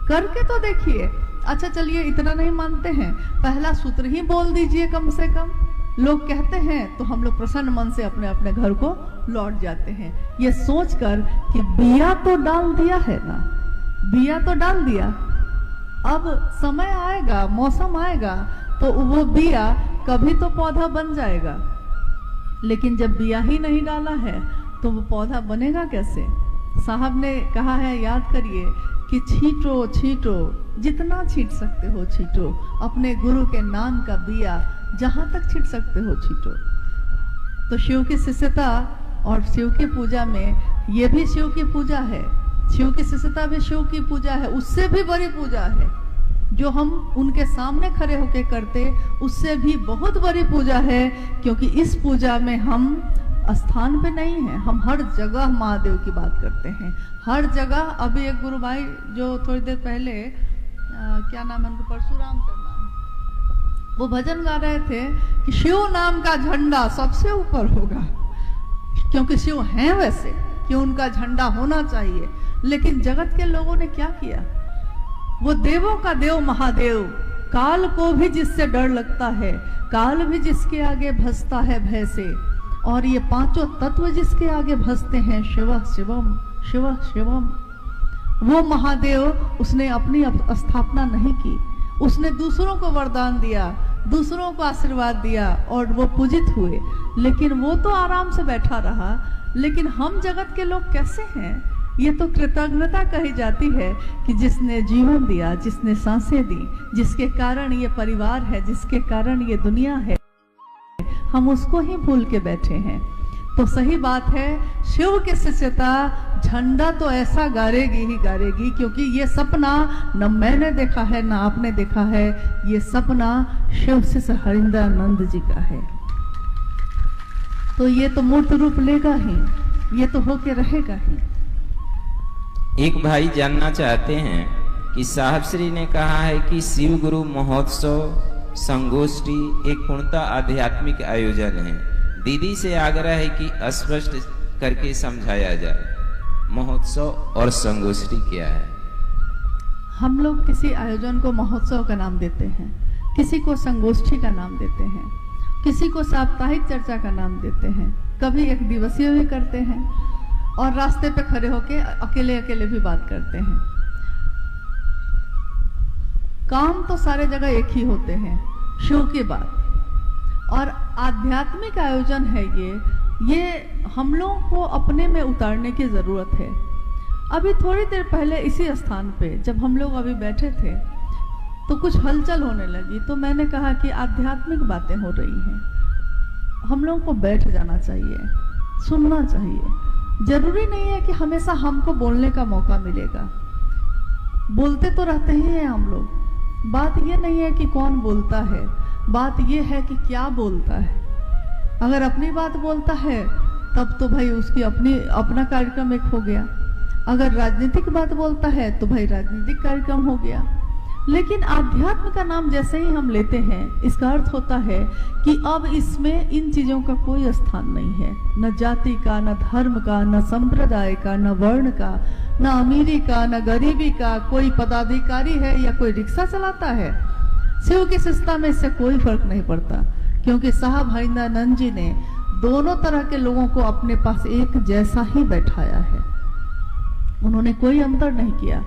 Speaker 1: करके तो देखिए। अच्छा चलिए इतना नहीं मानते हैं, पहला सूत्र ही बोल दीजिए कम से कम, लोग कहते हैं तो हम लोग प्रसन्न मन से अपने अपने घर को लौट जाते हैं, ये सोचकर कि बिया तो डाल दिया है ना, बिया तो डाल दिया, अब समय आएगा, मौसम आएगा तो वो बिया कभी तो पौधा बन जाएगा। लेकिन जब बिया ही नहीं डाला है तो वो पौधा बनेगा कैसे? साहब ने कहा है, याद करिए कि छींटो छींटो, जितना छींट सकते हो छींटो, अपने गुरु के नाम का बिया जहां तक छींट सकते हो छींटो। तो शिव की शिष्यता और शिव की पूजा में, ये भी शिव की पूजा है, शिव की शिष्यता भी शिव की पूजा है, उससे भी बड़ी पूजा है जो हम उनके सामने खड़े होकर करते, उससे भी बहुत बड़ी पूजा है। क्योंकि इस पूजा में हम स्थान पे नहीं है, हम हर जगह महादेव की बात करते हैं, हर जगह। अभी एक गुरु भाई जो थोड़ी देर पहले क्या नाम है उनको, परशुराम शर्मा, वो भजन गा रहे थे कि शिव नाम का झंडा सबसे ऊपर होगा, क्योंकि शिव हैं वैसे कि उनका झंडा होना चाहिए। लेकिन जगत के लोगों ने क्या किया, वो देवों का देव महादेव, काल को भी जिससे डर लगता है, काल भी जिसके आगे भसता है भय से, और ये पांचों तत्व जिसके आगे भसते हैं, शिव शिवम शिव शिवम, वो महादेव उसने अपनी स्थापना नहीं की, उसने दूसरों को वरदान दिया, दूसरों को आशीर्वाद दिया और वो पूजित हुए। लेकिन वो तो आराम से बैठा रहा। लेकिन हम जगत के लोग कैसे हैं? ये तो कृतज्ञता कही जाती है कि जिसने जीवन दिया, जिसने सांसें दी, जिसके कारण ये परिवार है, जिसके कारण ये दुनिया है, हम उसको ही भूल के बैठे हैं। तो सही बात है, शिव की शिष्यता झंडा तो ऐसा गारेगी ही गारेगी, क्योंकि ये सपना न मैंने देखा है न आपने देखा है, ये सपना शिव शिष्य हरिंद्रानंद जी का है। तो ये तो मूर्त रूप लेगा ही, ये तो होके रहेगा ही।
Speaker 2: एक भाई जानना चाहते हैं कि साहब श्री ने कहा है कि शिव गुरु महोत्सव संगोष्ठी एक पूर्णतः आध्यात्मिक आयोजन है। दीदी से आग्रह है कि स्पष्ट करके समझाया जाए, महोत्सव और संगोष्ठी क्या है?
Speaker 1: हम लोग किसी आयोजन को महोत्सव का नाम देते हैं, किसी को संगोष्ठी का नाम देते हैं, किसी को साप्ताहिक चर्चा का नाम देते हैं, कभी एक दिवसीय भी करते हैं, और रास्ते पे खड़े होके अकेले अकेले भी बात करते हैं। काम तो सारे जगह एक ही होते हैं, शिव की बात। और आध्यात्मिक आयोजन है ये हम लोगों को अपने में उतारने की जरूरत है। अभी थोड़ी देर पहले इसी स्थान पे जब हम लोग अभी बैठे थे तो कुछ हलचल होने लगी, तो मैंने कहा कि आध्यात्मिक बातें हो रही हैं, हम लोगों को बैठ जाना चाहिए, सुनना चाहिए। जरूरी नहीं है कि हमेशा हमको बोलने का मौका मिलेगा, बोलते तो रहते ही हैं हम लोग। बात ये नहीं है कि कौन बोलता है, बात ये है कि क्या बोलता है। अगर अपनी बात बोलता है तब तो भाई उसकी अपना कार्यक्रम एक हो गया, अगर राजनीतिक बात बोलता है तो भाई राजनीतिक कार्यक्रम हो गया। लेकिन आध्यात्म का नाम जैसे ही हम लेते हैं, इसका अर्थ होता है कि अब इसमें इन चीजों का कोई स्थान नहीं है, न जाति का, न धर्म का, न संप्रदाय का, न वर्ण का, न अमीरी का, न गरीबी का। कोई पदाधिकारी है या कोई रिक्शा चलाता है, शिव की शिष्यता में इससे कोई फर्क नहीं पड़ता, क्योंकि साहब हरिंद्रानंद जी ने दोनों तरह के लोगों को अपने पास एक जैसा ही बैठाया है, उन्होंने कोई अंतर नहीं किया।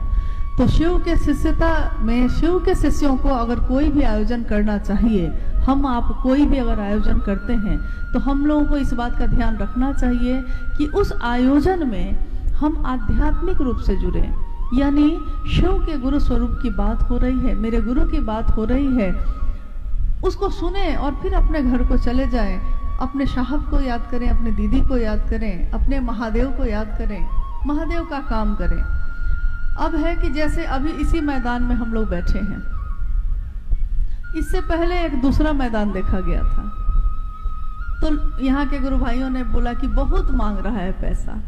Speaker 1: तो शिव के शिष्यता में, शिव के शिष्यों को अगर कोई भी आयोजन करना चाहिए, हम आप कोई भी अगर आयोजन करते हैं तो हम लोगों को इस बात का ध्यान रखना चाहिए कि उस आयोजन में हम आध्यात्मिक रूप से जुड़ें, यानी शिव के गुरु स्वरूप की बात हो रही है, मेरे गुरु की बात हो रही है, उसको सुने और फिर अपने घर को चले जाएं, अपने साहब को याद करें, अपने दीदी को याद करें, अपने महादेव को याद करें, महादेव का काम करें। अब है कि जैसे अभी इसी मैदान में हम लोग बैठे हैं, इससे पहले एक दूसरा मैदान देखा गया था, तो यहाँ के गुरु भाइयों ने बोला कि बहुत मांग रहा है पैसा।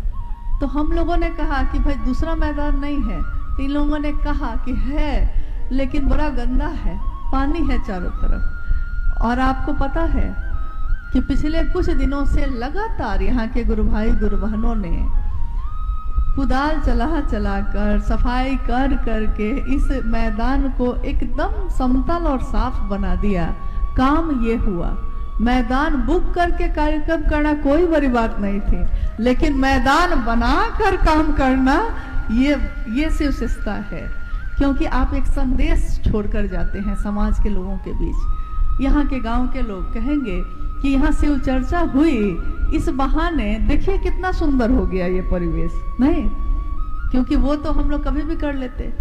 Speaker 1: तो हम लोगों ने कहा कि भाई दूसरा मैदान नहीं है। इन लोगों ने कहा कि है, लेकिन बड़ा गंदा है, पानी है चारों तरफ। और आपको पता है कि पिछले कुछ दिनों से लगातार यहाँ के गुरु भाई गुरु बहनों ने कुदाल चला कर, सफाई कर करके इस मैदान को एकदम समतल और साफ बना दिया। काम ये हुआ, मैदान बुक करके कार्यक्रम करना कोई बड़ी बात नहीं थी, लेकिन मैदान बनाकर काम करना ये शिवशिष्टता है। क्योंकि आप एक संदेश छोड़कर जाते हैं समाज के लोगों के बीच। यहाँ के गांव के लोग कहेंगे कि यहाँ शिव चर्चा हुई, इस बहाने देखिए कितना सुंदर हो गया ये परिवेश। नहीं, क्योंकि वो तो हम लोग कभी भी कर लेते।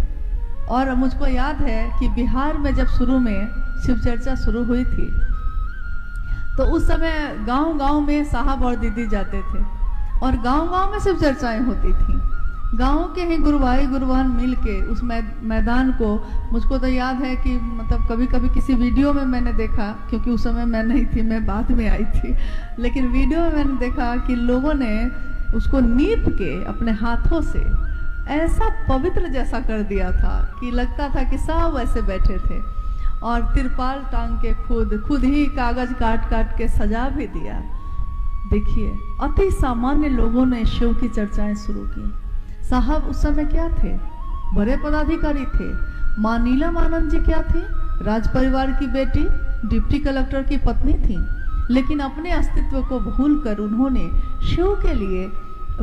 Speaker 1: और मुझको याद है कि बिहार में जब शुरू में शिव चर्चा शुरू हुई थी, तो उस समय गांव-गांव में साहब और दीदी जाते थे और गांव-गांव में शिव चर्चाएं होती थी। गांव के ही गुरु भाई गुरु बहन मिल के उस मैदान को, मुझको तो याद है कि मतलब कभी कभी किसी वीडियो में मैंने देखा, क्योंकि उस समय मैं नहीं थी, मैं बाद में आई थी, लेकिन वीडियो में मैंने देखा कि लोगों ने उसको नीप के अपने हाथों से ऐसा पवित्र जैसा कर दिया था कि लगता था कि सब ऐसे बैठे थे। और तिरपाल टांग के खुद ही कागज काट काट के सजा भी दिया। देखिए, अति सामान्य लोगों ने शिव की चर्चाएं शुरू की। साहब उस समय क्या थे? बड़े पदाधिकारी थे। मां नीलम आनंद जी क्या थी? राज परिवार की बेटी, डिप्टी कलेक्टर की पत्नी थी। लेकिन अपने अस्तित्व को भूलकर उन्होंने शिव के लिए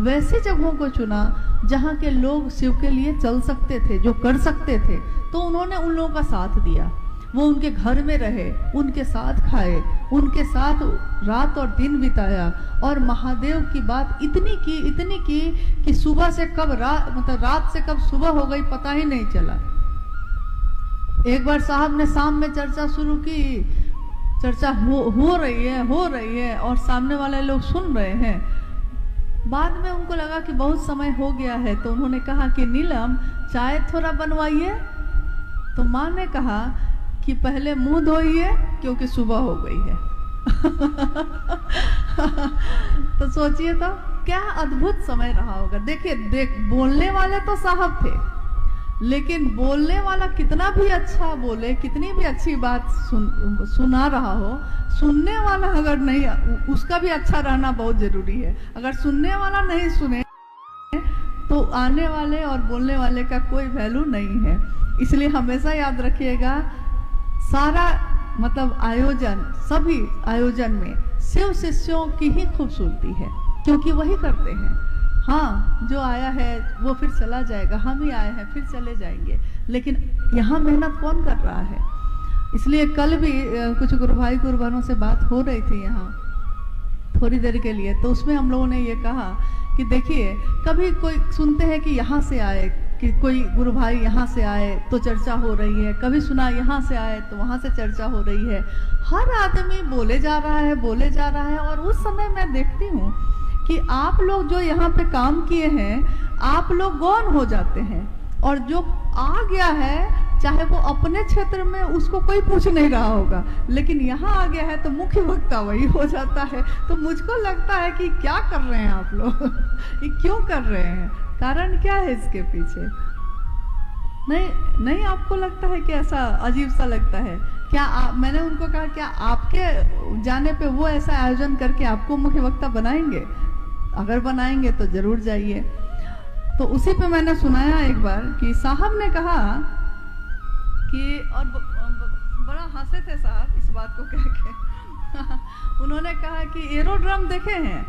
Speaker 1: वैसी जगहों को चुना जहां के लोग शिव के लिए चल सकते थे, जो कर सकते थे। तो उन्होंने उन लोगों का साथ दिया। वो उनके घर में रहे, उनके साथ खाए, उनके साथ रात और दिन बिताया। और महादेव की बात इतनी की कि सुबह से कब रात से कब सुबह हो गई पता ही नहीं चला। एक बार साहब ने शाम में चर्चा शुरू की, चर्चा हो रही है और सामने वाले लोग सुन रहे हैं। बाद में उनको लगा कि बहुत समय हो गया है, तो उन्होंने कहा कि नीलम चाय थोड़ा बनवाइए। तो माँ ने कहा कि पहले मुंह धोइए क्योंकि सुबह हो गई है। तो सोचिए तो क्या अद्भुत समय रहा होगा। देखिए बोलने वाले तो साहब थे, लेकिन बोलने वाला कितना भी अच्छा बोले, कितनी भी अच्छी बात सुना रहा हो, सुनने वाला अगर नहीं, उसका भी अच्छा रहना बहुत जरूरी है। अगर सुनने वाला नहीं सुने तो आने वाले और बोलने वाले का कोई वैल्यू नहीं है। इसलिए हमेशा याद रखिएगा, सारा मतलब आयोजन, सभी आयोजन में शिव शिष्यों की ही खूबसूरती है, क्योंकि वही करते हैं। हाँ, जो आया है वो फिर चला जाएगा, हम ही आए हैं फिर चले जाएंगे, लेकिन यहाँ मेहनत कौन कर रहा है। इसलिए कल भी कुछ गुरु भाई गुरु बहनों से बात हो रही थी यहाँ थोड़ी देर के लिए, तो उसमें हम लोगों ने ये कहा कि देखिए, कभी कोई सुनते हैं कि यहाँ से आए, कि कोई गुरु भाई यहाँ से आए तो चर्चा हो रही है, कभी सुना यहाँ से आए तो वहाँ से चर्चा हो रही है। हर आदमी बोले जा रहा है। और उस समय मैं देखती हूँ कि आप लोग जो यहाँ पे काम किए हैं, आप लोग गौन हो जाते हैं, और जो आ गया है चाहे वो अपने क्षेत्र में उसको कोई पूछ नहीं रहा होगा, लेकिन यहाँ आ गया है तो मुख्य वक्ता वही हो जाता है। तो मुझको लगता है कि क्या कर रहे हैं आप लोग, ये क्यों कर रहे हैं, कारण क्या है इसके पीछे। नहीं आपको लगता है कि ऐसा अजीब सा लगता है क्या? मैंने उनको कहा क्या आपके जाने पे वो ऐसा आयोजन करके आपको मुख्य वक्ता बनाएंगे? अगर बनाएंगे तो जरूर जाइए। तो उसी पे मैंने सुनाया एक बार कि साहब ने कहा कि, और बड़ा हंसे थे साहब इस बात को कह के। उन्होंने कहा कि एरोड्रम देखे हैं,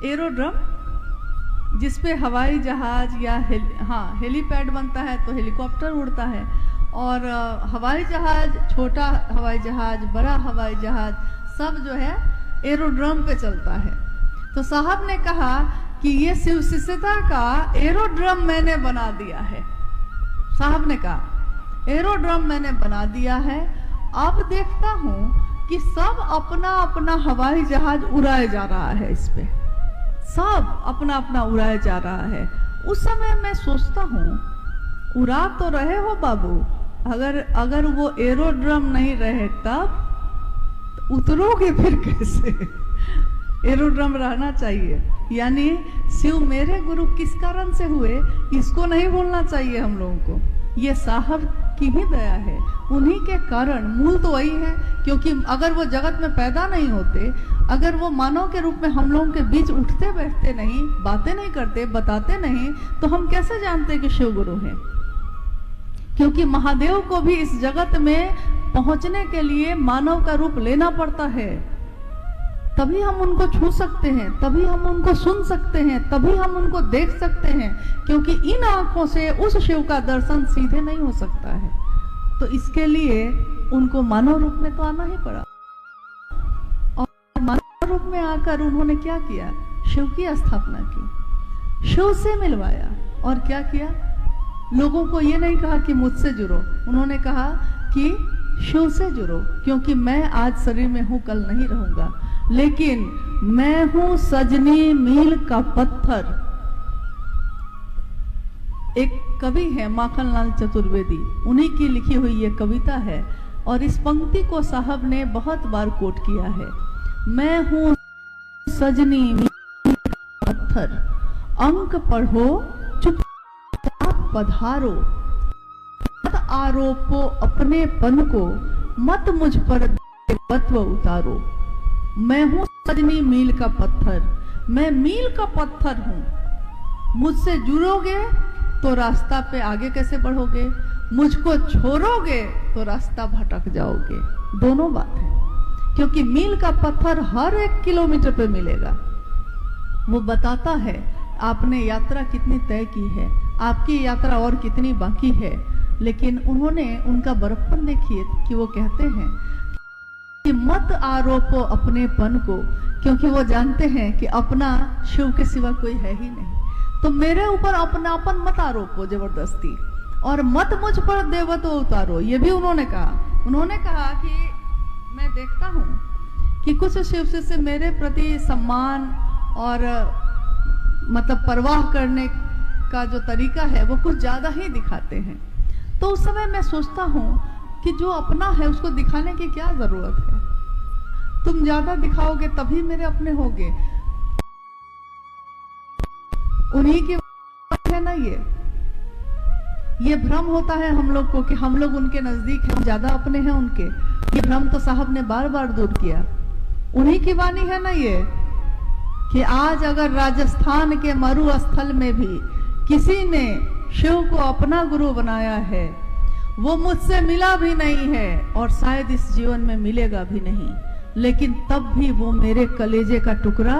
Speaker 1: एरोड्रम जिसपे हवाई जहाज या हेलीपैड बनता है तो हेलीकॉप्टर उड़ता है, और हवाई जहाज, छोटा हवाई जहाज, बड़ा हवाई जहाज, सब जो है एरोड्रम पे चलता है। तो साहब ने कहा कि ये शिव शिष्यता का एरोड्रम मैंने बना दिया है। साहब ने कहा एरोड्रम मैंने बना दिया है, अब देखता हूं कि सब अपना अपना हवाई जहाज उड़ाया जा रहा है, इस पे सब अपना अपना उड़ाया जा रहा है। उस समय मैं सोचता हूं उड़ा तो रहे हो बाबू, अगर वो एरोड्रम नहीं रहे तब तो उतरोगे फिर कैसे? एरोड्रम रहना चाहिए। यानी शिव मेरे गुरु किस कारण से हुए, इसको नहीं भूलना चाहिए हम लोगों को। ये साहब की ही दया है, उन्हीं के कारण। मूल तो वही है, क्योंकि अगर वो जगत में पैदा नहीं होते, अगर वो मानव के रूप में हम लोगों के बीच उठते बैठते नहीं, बातें नहीं करते, बताते नहीं, तो हम कैसे जानते कि शिव गुरु हैं? क्योंकि महादेव को भी इस जगत में पहुंचने के लिए मानव का रूप लेना पड़ता है, तभी हम उनको छू सकते हैं, तभी हम उनको सुन सकते हैं, तभी हम उनको देख सकते हैं, क्योंकि इन आंखों से उस शिव का दर्शन सीधे नहीं हो सकता है। तो इसके लिए उनको मानव रूप में तो आना ही पड़ा, और मानव रूप में आकर उन्होंने क्या किया? शिव की स्थापना की, शिव से मिलवाया। और क्या किया? लोगों को ये नहीं कहा कि मुझसे जुड़ो, उन्होंने कहा कि शिव से जुड़ो, क्योंकि मैं आज शरीर में हूं, कल नहीं रहूंगा, लेकिन मैं हूं सजनी मील का पत्थर। एक कवि है माखनलाल चतुर्वेदी, उन्हीं की लिखी हुई ये कविता है, और इस पंक्ति को साहब ने बहुत बार कोट किया है। मैं हूं सजनी मील का पत्थर, अंक पढ़ो चुपचाप पधारो, मत आरोपो अपने पन को, मत मुझ पर देवत्व उतारो। मैं हूं सजनी मील का पत्थर, मैं मील का पत्थर हूं। मुझसे जुड़ोगे तो रास्ता पे आगे कैसे बढ़ोगे, मुझको छोड़ोगे तो रास्ता भटक जाओगे। दोनों बात है, क्योंकि मील का पत्थर हर 1 किलोमीटर पे मिलेगा। वो बताता है आपने यात्रा कितनी तय की है, आपकी यात्रा और कितनी बाकी है। लेकिन उन्होंने उनका बड़प्पन देखिए कि वो कहते हैं कि मत आरोपो अपनेपन को, क्योंकि वो जानते हैं कि अपना शिव के सिवा कोई है ही नहीं। तो मेरे ऊपर अपनापन मत आरोपो जबरदस्ती, और मत मुझ पर देवत्व उतारो। ये भी उन्होंने कहा। उन्होंने कहा कि मैं देखता हूं कि कुछ शिव शिष्य मेरे प्रति सम्मान और मतलब परवाह करने का जो तरीका है वो कुछ ज्यादा ही दिखाते हैं। तो उस समय मैं सोचता हूं कि जो अपना है उसको दिखाने की क्या जरूरत है? तुम ज्यादा दिखाओगे तभी मेरे अपने होगे। उन्हीं की बात है ना ये भ्रम होता है हम लोग को कि हम लोग उनके नजदीक हैं, ज्यादा अपने हैं उनके। ये भ्रम तो साहब ने बार बार दूर किया। उन्हीं की वाणी है ना ये कि आज अगर राजस्थान के मरुस्थल में भी किसी ने शिव को अपना गुरु बनाया है, वो मुझसे मिला भी नहीं है और शायद इस जीवन में मिलेगा भी नहीं, लेकिन तब भी वो मेरे कलेजे का टुकड़ा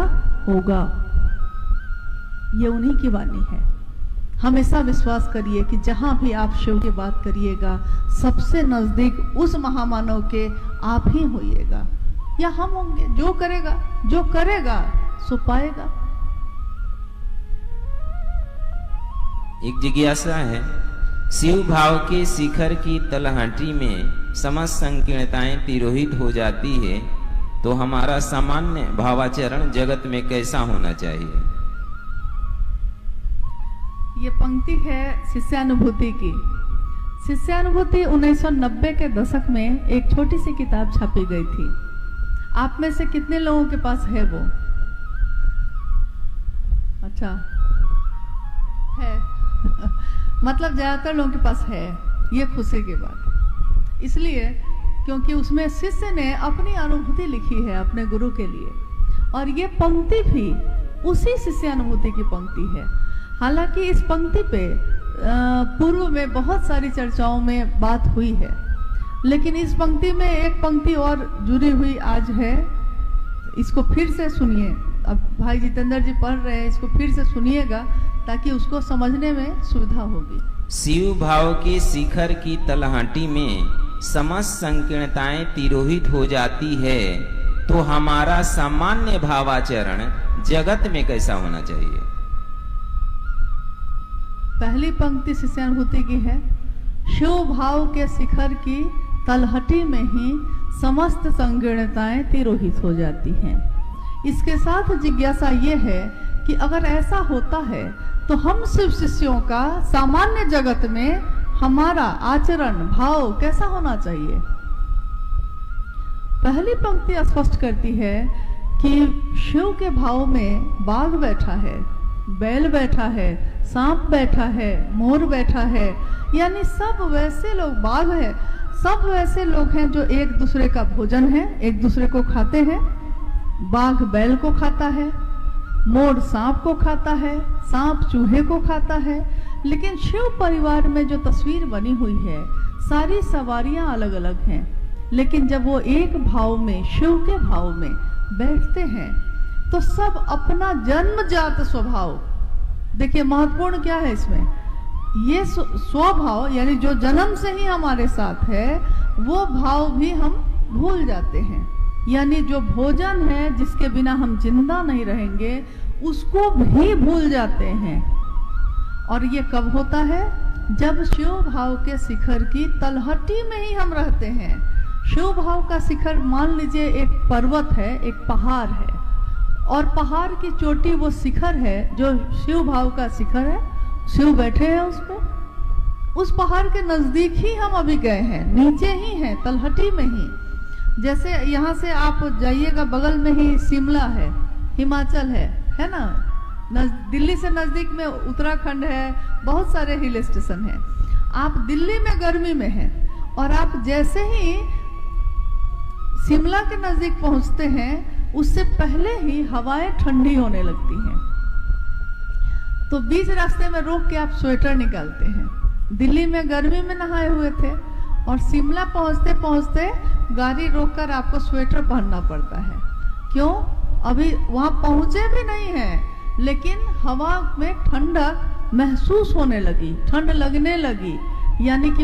Speaker 1: होगा। ये उन्हीं की वाणी है। हमेशा विश्वास करिए कि जहां भी आप शिव की बात करिएगा, सबसे नजदीक उस महामानव के आप ही होइएगा, या हम होंगे। जो करेगा सो पाएगा।
Speaker 2: एक जिज्ञासा है, शिव भाव के शिखर की तलहटी में समस्त संकीर्णताएं तिरोहित हो जाती है, तो हमारा सामान्य भावाचरण जगत में कैसा होना चाहिए?
Speaker 1: ये पंक्ति है शिष्यानुभूति की। शिष्यानुभूति 1990 के दशक में एक छोटी सी किताब छापी गई थी। आप में से कितने लोगों के पास है वो? अच्छा है मतलब ज्यादातर लोगों के पास है। ये खुशी की बात, इसलिए क्योंकि उसमें शिष्य ने अपनी अनुभूति लिखी है अपने गुरु के लिए, और ये पंक्ति भी उसी शिष्यानुभूति की पंक्ति है। हालांकि इस पंक्ति पे पूर्व में बहुत सारी चर्चाओं में बात हुई है, लेकिन इस पंक्ति में एक पंक्ति और जुड़ी हुई आज है। इसको फिर से सुनिए। अब भाई जितेंद्र जी पढ़ रहे हैं, इसको फिर से सुनिएगा ताकि उसको समझने में सुविधा होगी।
Speaker 2: शिव भाव के शिखर की तलहटी में समस्त संकीर्णताएं तिरोहित हो जाती है, तो हमारा सामान्य भावाचरण जगत में कैसा होना चाहिए?
Speaker 1: पहली पंक्ति शिष्यानुभूति की है, शिव भाव के शिखर की तलहटी में ही समस्त संकीर्णताएं तिरोहित हो जाती हैं। इसके साथ जिज्ञासा ये है कि अगर ऐसा होता है तो हम शिव शिष्यों का सामान्य जगत में हमारा आचरण भाव कैसा होना चाहिए। पहली पंक्ति स्पष्ट करती है कि शिव के भाव में बाघ बैठा है, बैल बैठा है, सांप बैठा है, मोर बैठा है, यानी सब वैसे लोग, बाघ है, सब वैसे लोग हैं जो एक दूसरे का भोजन है, एक दूसरे को खाते हैं। बाघ बैल को खाता है, मोर सांप को खाता है, सांप चूहे को खाता है। लेकिन शिव परिवार में जो तस्वीर बनी हुई है, सारी सवारियां अलग अलग हैं, लेकिन जब वो एक भाव में, शिव के भाव में बैठते हैं तो सब अपना जन्मजात स्वभाव, देखिए महत्वपूर्ण क्या है इसमें, ये स्वभाव यानी जो जन्म से ही हमारे साथ है वो भाव भी हम भूल जाते हैं। यानी जो भोजन है जिसके बिना हम जिंदा नहीं रहेंगे उसको भी भूल जाते हैं। और ये कब होता है? जब शिव भाव के शिखर की तलहटी में ही हम रहते हैं। शिव भाव का शिखर मान लीजिए एक पर्वत है, एक पहाड़ है, और पहाड़ की चोटी वो शिखर है जो शिव भाव का शिखर है, शिव बैठे हैं उस पर। उस पहाड़ के नजदीक ही हम अभी गए हैं, नीचे ही हैं, तलहटी में ही। जैसे यहाँ से आप जाइएगा, बगल में ही शिमला है, हिमाचल है ना, दिल्ली से नजदीक में उत्तराखंड है, बहुत सारे हिल स्टेशन हैं। आप दिल्ली में गर्मी में हैं और आप जैसे ही शिमला के नजदीक पहुंचते हैं उससे पहले ही हवाएं ठंडी होने लगती हैं, तो बीच रास्ते में रोक के आप स्वेटर निकालते हैं। दिल्ली में गर्मी में नहाए हुए थे और शिमला पहुंचते पहुंचते गाड़ी रोककर आपको स्वेटर पहनना पड़ता है। क्यों? अभी वहां पहुंचे भी नहीं हैं, लेकिन हवा में ठंडक महसूस होने लगी, ठंड लगने लगी, यानी कि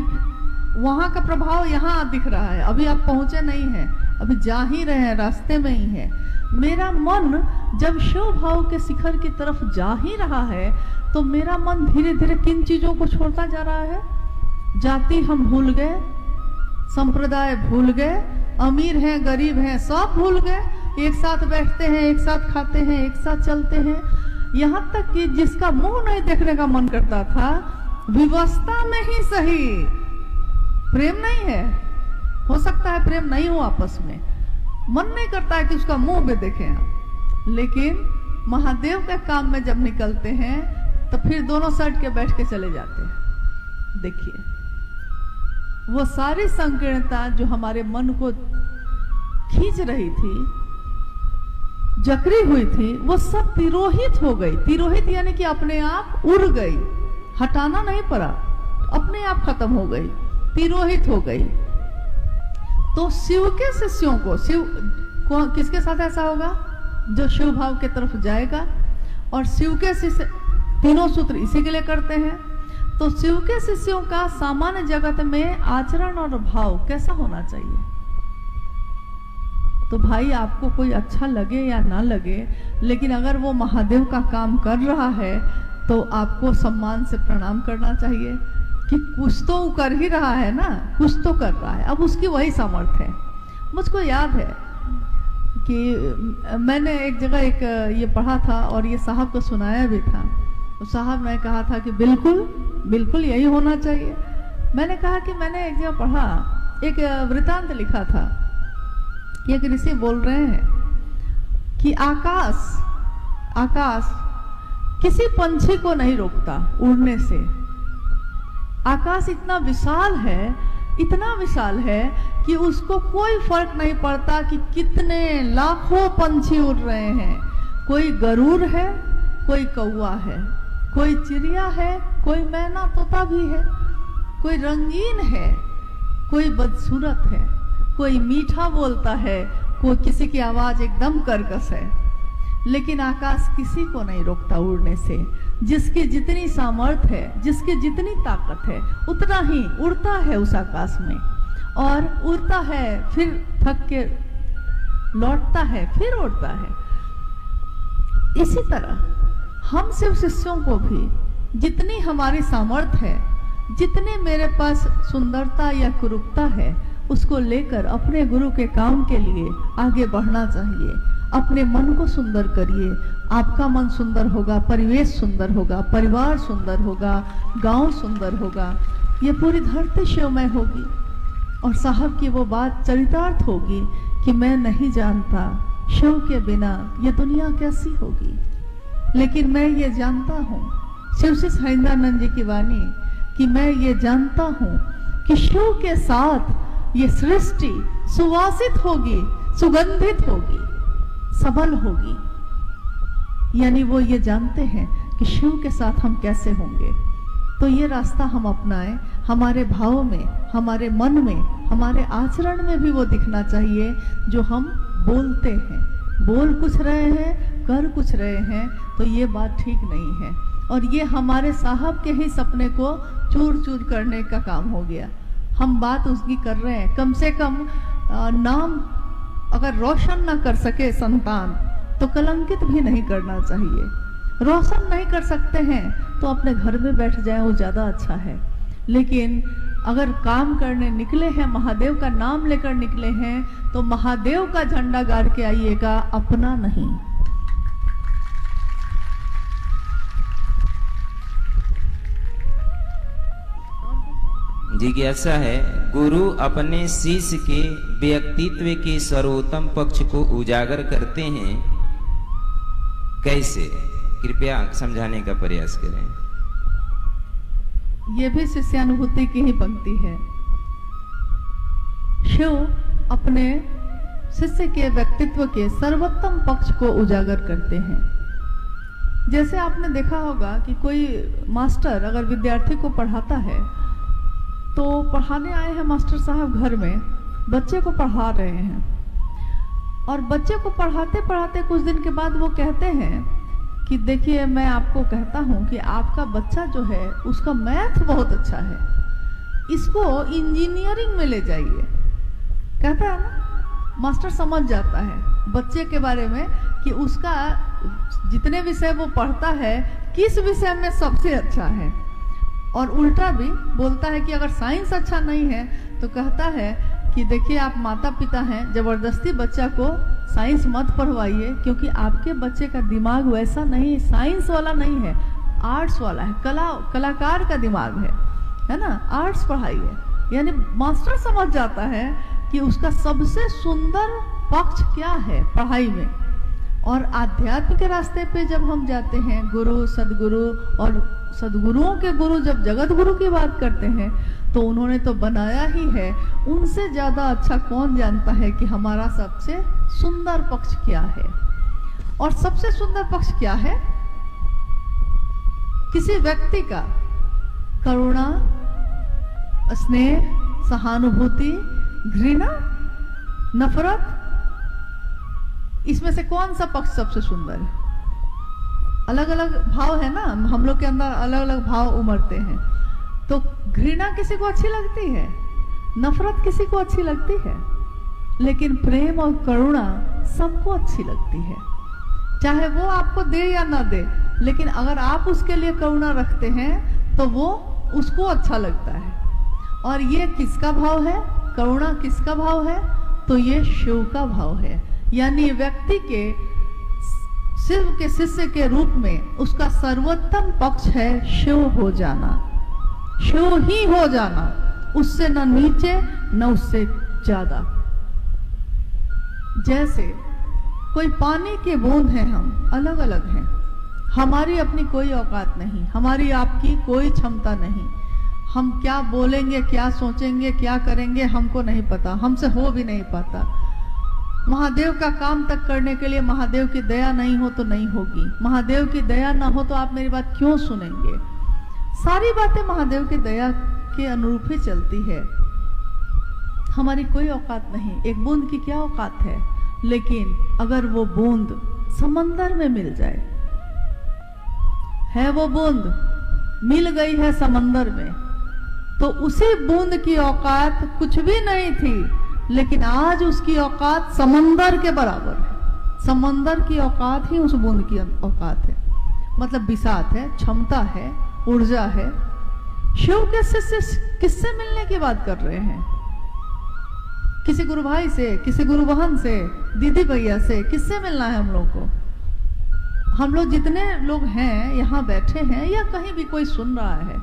Speaker 1: वहां का प्रभाव यहाँ दिख रहा है। अभी आप पहुंचे नहीं हैं, अभी जा ही रहे हैं, रास्ते में ही है। मेरा मन जब शिव भाव के शिखर की तरफ जा ही रहा है तो मेरा मन धीरे धीरे किन चीजों को छोड़ता जा रहा है? जाति हम भूल गए, संप्रदाय भूल गए, अमीर हैं गरीब हैं सब भूल गए, एक साथ बैठते हैं, एक साथ खाते हैं, एक साथ चलते हैं। यहाँ तक कि जिसका मुंह नहीं देखने का मन करता था, विवस्था में ही सही, प्रेम नहीं है, हो सकता है प्रेम नहीं हो आपस में, मन नहीं करता है कि उसका मुंह भी देखें हम, लेकिन महादेव के काम में जब निकलते हैं तो फिर दोनों साइड के बैठ के चले जाते हैं। देखिए वो सारी संकीर्णता जो हमारे मन को खींच रही थी, जकड़ी हुई थी, वो सब तिरोहित हो गई। तिरोहित यानी कि अपने आप उड़ गई, हटाना नहीं पड़ा, अपने आप खत्म हो गई, तिरोहित हो गई। तो शिव के शिष्यों को, शिव किसके साथ ऐसा होगा? जो शिव भाव के तरफ जाएगा। और शिव के शिष्य, तीनों सूत्र इसी के लिए करते हैं। तो शिव के शिष्यों का सामान्य जगत में आचरण और भाव कैसा होना चाहिए? तो भाई आपको कोई अच्छा लगे या ना लगे, लेकिन अगर वो महादेव का काम कर रहा है तो आपको सम्मान से प्रणाम करना चाहिए कि कुछ तो कर ही रहा है ना, कुछ तो कर रहा है, अब उसकी वही सामर्थ्य है। मुझको याद है कि मैंने एक जगह एक ये पढ़ा था और ये साहब को सुनाया भी था। तो साहब ने कहा था कि बिल्कुल बिल्कुल यही होना चाहिए। मैंने कहा कि मैंने एक जगह पढ़ा, एक वृतांत लिखा था, एक ऋषि बोल रहे हैं कि आकाश किसी पंछी को नहीं रोकता उड़ने से। आकाश इतना विशाल है, इतना विशाल है कि उसको कोई फर्क नहीं पड़ता कि कितने लाखों पंछी उड़ रहे हैं। कोई गरुड़ है, कोई कौवा है, कोई चिड़िया है, कोई मैना तोता भी है, कोई रंगीन है, कोई बदसूरत है, कोई मीठा बोलता है, कोई किसी की आवाज एकदम कर्कश है। लेकिन आकाश किसी को नहीं रोकता उड़ने से। जिसकी जितनी सामर्थ्य है, जिसकी जितनी ताकत है, उतना ही उड़ता है उस आकाश में, और उड़ता है, फिर थक के लौटता है, फिर उड़ता है। इसी तरह हम शिव शिष्यों को भी जितनी हमारी सामर्थ्य है, जितने मेरे पास सुंदरता या कुरूपता है उसको लेकर अपने गुरु के काम के लिए आगे बढ़ना चाहिए। अपने मन को सुंदर करिए, आपका मन सुंदर होगा, परिवेश सुंदर होगा, परिवार सुंदर होगा, गांव सुंदर होगा, ये पूरी धरती शिवमय होगी। और साहब की वो बात चरितार्थ होगी कि मैं नहीं जानता शिव के बिना ये दुनिया कैसी होगी, लेकिन मैं ये जानता हूँ, शिव श्री हरिंद्रानंद जी की वाणी, कि मैं ये जानता हूँ कि शिव के साथ ये सृष्टि सुवासित होगी, सुगंधित होगी, सबल होगी। यानी वो ये जानते हैं कि शिव के साथ हम कैसे होंगे। तो ये रास्ता हम अपनाएं, हमारे भाव में, हमारे मन में, हमारे आचरण में भी वो दिखना चाहिए जो हम बोलते हैं। बोल कुछ रहे हैं, कर कुछ रहे हैं, तो ये बात ठीक नहीं है। और ये हमारे साहब के ही सपने को चूर चूर करने का काम हो गया। हम बात उसकी कर रहे हैं, कम से कम नाम अगर रोशन ना कर सके संतान तो कलंकित भी नहीं करना चाहिए। रोशन नहीं कर सकते हैं तो अपने घर में बैठ जाएं, वो ज़्यादा अच्छा है। लेकिन अगर काम करने निकले हैं, महादेव का नाम लेकर निकले हैं, तो महादेव का झंडा गाड़ के आइएगा, अपना नहीं।
Speaker 2: जिज्ञासा है, गुरु अपने शिष्य के व्यक्तित्व के सर्वोत्तम पक्ष को उजागर करते हैं, कैसे? कृपया समझाने का प्रयास करें।
Speaker 1: ये भी शिष्यानुभूति की ही पंक्ति है। शिव अपने शिष्य के व्यक्तित्व के सर्वोत्तम पक्ष को उजागर करते हैं। जैसे आपने देखा होगा कि कोई मास्टर अगर विद्यार्थी को पढ़ाता है, तो पढ़ाने आए हैं मास्टर साहब घर में, बच्चे को पढ़ा रहे हैं, और बच्चे को पढ़ाते पढ़ाते कुछ दिन के बाद वो कहते हैं कि देखिए, मैं आपको कहता हूँ कि आपका बच्चा जो है उसका मैथ बहुत अच्छा है, इसको इंजीनियरिंग में ले जाइए। कहता है ना, मास्टर समझ जाता है बच्चे के बारे में कि उसका जितने विषय वो पढ़ता है किस विषय में सबसे अच्छा है। और उल्टा भी बोलता है कि अगर साइंस अच्छा नहीं है तो कहता है कि देखिए, आप माता पिता हैं, जबरदस्ती बच्चा को साइंस मत पढ़वाइए, क्योंकि आपके बच्चे का दिमाग वैसा नहीं, साइंस वाला नहीं है, आर्ट्स वाला है, कलाकार का दिमाग है ना, आर्ट्स पढ़ाइए। यानी मास्टर समझ जाता है कि उसका सबसे सुंदर पक्ष क्या है पढ़ाई में। और आध्यात्म के रास्ते पे जब हम जाते हैं, गुरु सदगुरु और सदगुरुओं के गुरु जब जगत गुरु की बात करते हैं, तो उन्होंने तो बनाया ही है। उनसे ज्यादा अच्छा कौन जानता है कि हमारा सबसे सुंदर पक्ष क्या है। और सबसे सुंदर पक्ष क्या है? किसी व्यक्ति का करुणा, स्नेह, सहानुभूति, घृणा, नफरत, इसमें से कौन सा पक्ष सबसे सुंदर है? अलग अलग भाव है ना, हम लोग के अंदर अलग अलग भाव उमड़ते हैं। तो घृणा किसी को अच्छी लगती है, नफरत किसी को अच्छी लगती है, लेकिन प्रेम और करुणा सबको अच्छी लगती है। चाहे वो आपको दे या ना दे, लेकिन अगर आप उसके लिए करुणा रखते हैं तो वो उसको अच्छा लगता है। और ये किसका भाव है? करुणा किसका भाव है? तो ये शिव का भाव है। यानी व्यक्ति के शिव के शिष्य के रूप में उसका सर्वोत्तम पक्ष है शिव हो जाना, शिव ही हो जाना, उससे न नीचे न उससे ज्यादा। जैसे कोई पानी के बूंद हैं, हम अलग अलग हैं, हमारी अपनी कोई औकात नहीं, हमारी आपकी कोई क्षमता नहीं। हम क्या बोलेंगे, क्या सोचेंगे, क्या करेंगे, हमको नहीं पता, हमसे हो भी नहीं पाता। महादेव का काम तक करने के लिए महादेव की दया नहीं हो तो नहीं होगी। महादेव की दया ना हो तो आप मेरी बात क्यों सुनेंगे? सारी बातें महादेव की दया के अनुरूप ही चलती है। हमारी कोई औकात नहीं, एक बूंद की क्या औकात है? लेकिन अगर वो बूंद समंदर में मिल जाए, है वो बूंद मिल गई है समंदर में, तो उसी बूंद की औकात कुछ भी नहीं थी, लेकिन आज उसकी औकात समंदर के बराबर है। समंदर की औकात ही उस बूंद की औकात है, मतलब बिसात है, क्षमता है, ऊर्जा है। शिव के शिष्य किससे मिलने की बात कर रहे हैं? किसी गुरु भाई से, किसी गुरु बहन से, दीदी भैया से, किससे मिलना है हम लोग को? हम लोग जितने लोग हैं यहाँ बैठे हैं या कहीं भी कोई सुन रहा है,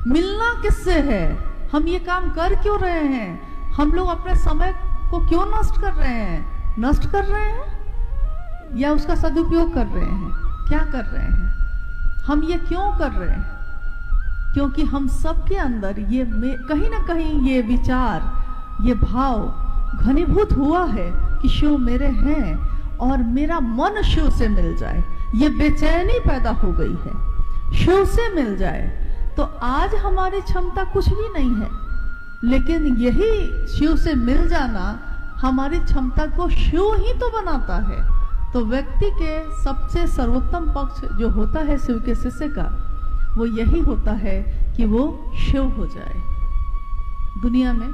Speaker 1: मिलना किससे है? हम ये काम कर क्यों रहे हैं? हम लोग अपने समय को क्यों नष्ट कर रहे हैं? नष्ट कर रहे हैं या उसका सदुपयोग कर रहे हैं? क्या कर रहे हैं? हम ये क्यों कर रहे हैं? क्योंकि हम सबके अंदर ये कहीं ना कहीं ये विचार, ये भाव घनीभूत हुआ है कि शिव मेरे हैं और मेरा मन शिव से मिल जाए। ये बेचैनी पैदा हो गई है, शिव से मिल जाए। तो आज हमारी क्षमता कुछ भी नहीं है, लेकिन यही शिव से मिल जाना हमारी क्षमता को शिव ही तो बनाता है। तो व्यक्ति के सबसे सर्वोत्तम पक्ष जो होता है शिव के शिष्य का, वो यही होता है कि वो शिव हो जाए। दुनिया में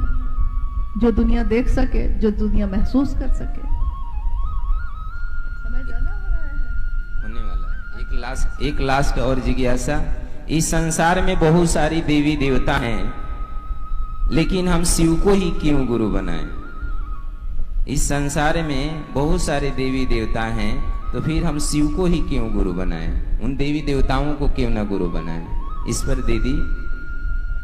Speaker 1: जो दुनिया देख सके, जो दुनिया महसूस कर सके। समय ज्यादा हो रहा है,
Speaker 2: होने वाला है। एक लास्ट और जिज्ञासा। इस संसार में बहुत सारी देवी देवता हैं, लेकिन हम शिव को ही क्यों गुरु बनाएं? इस संसार में बहुत सारे देवी देवता हैं, तो फिर हम शिव को ही क्यों गुरु बनाएं? उन देवी देवताओं को क्यों ना गुरु बनाएं? इस पर दीदी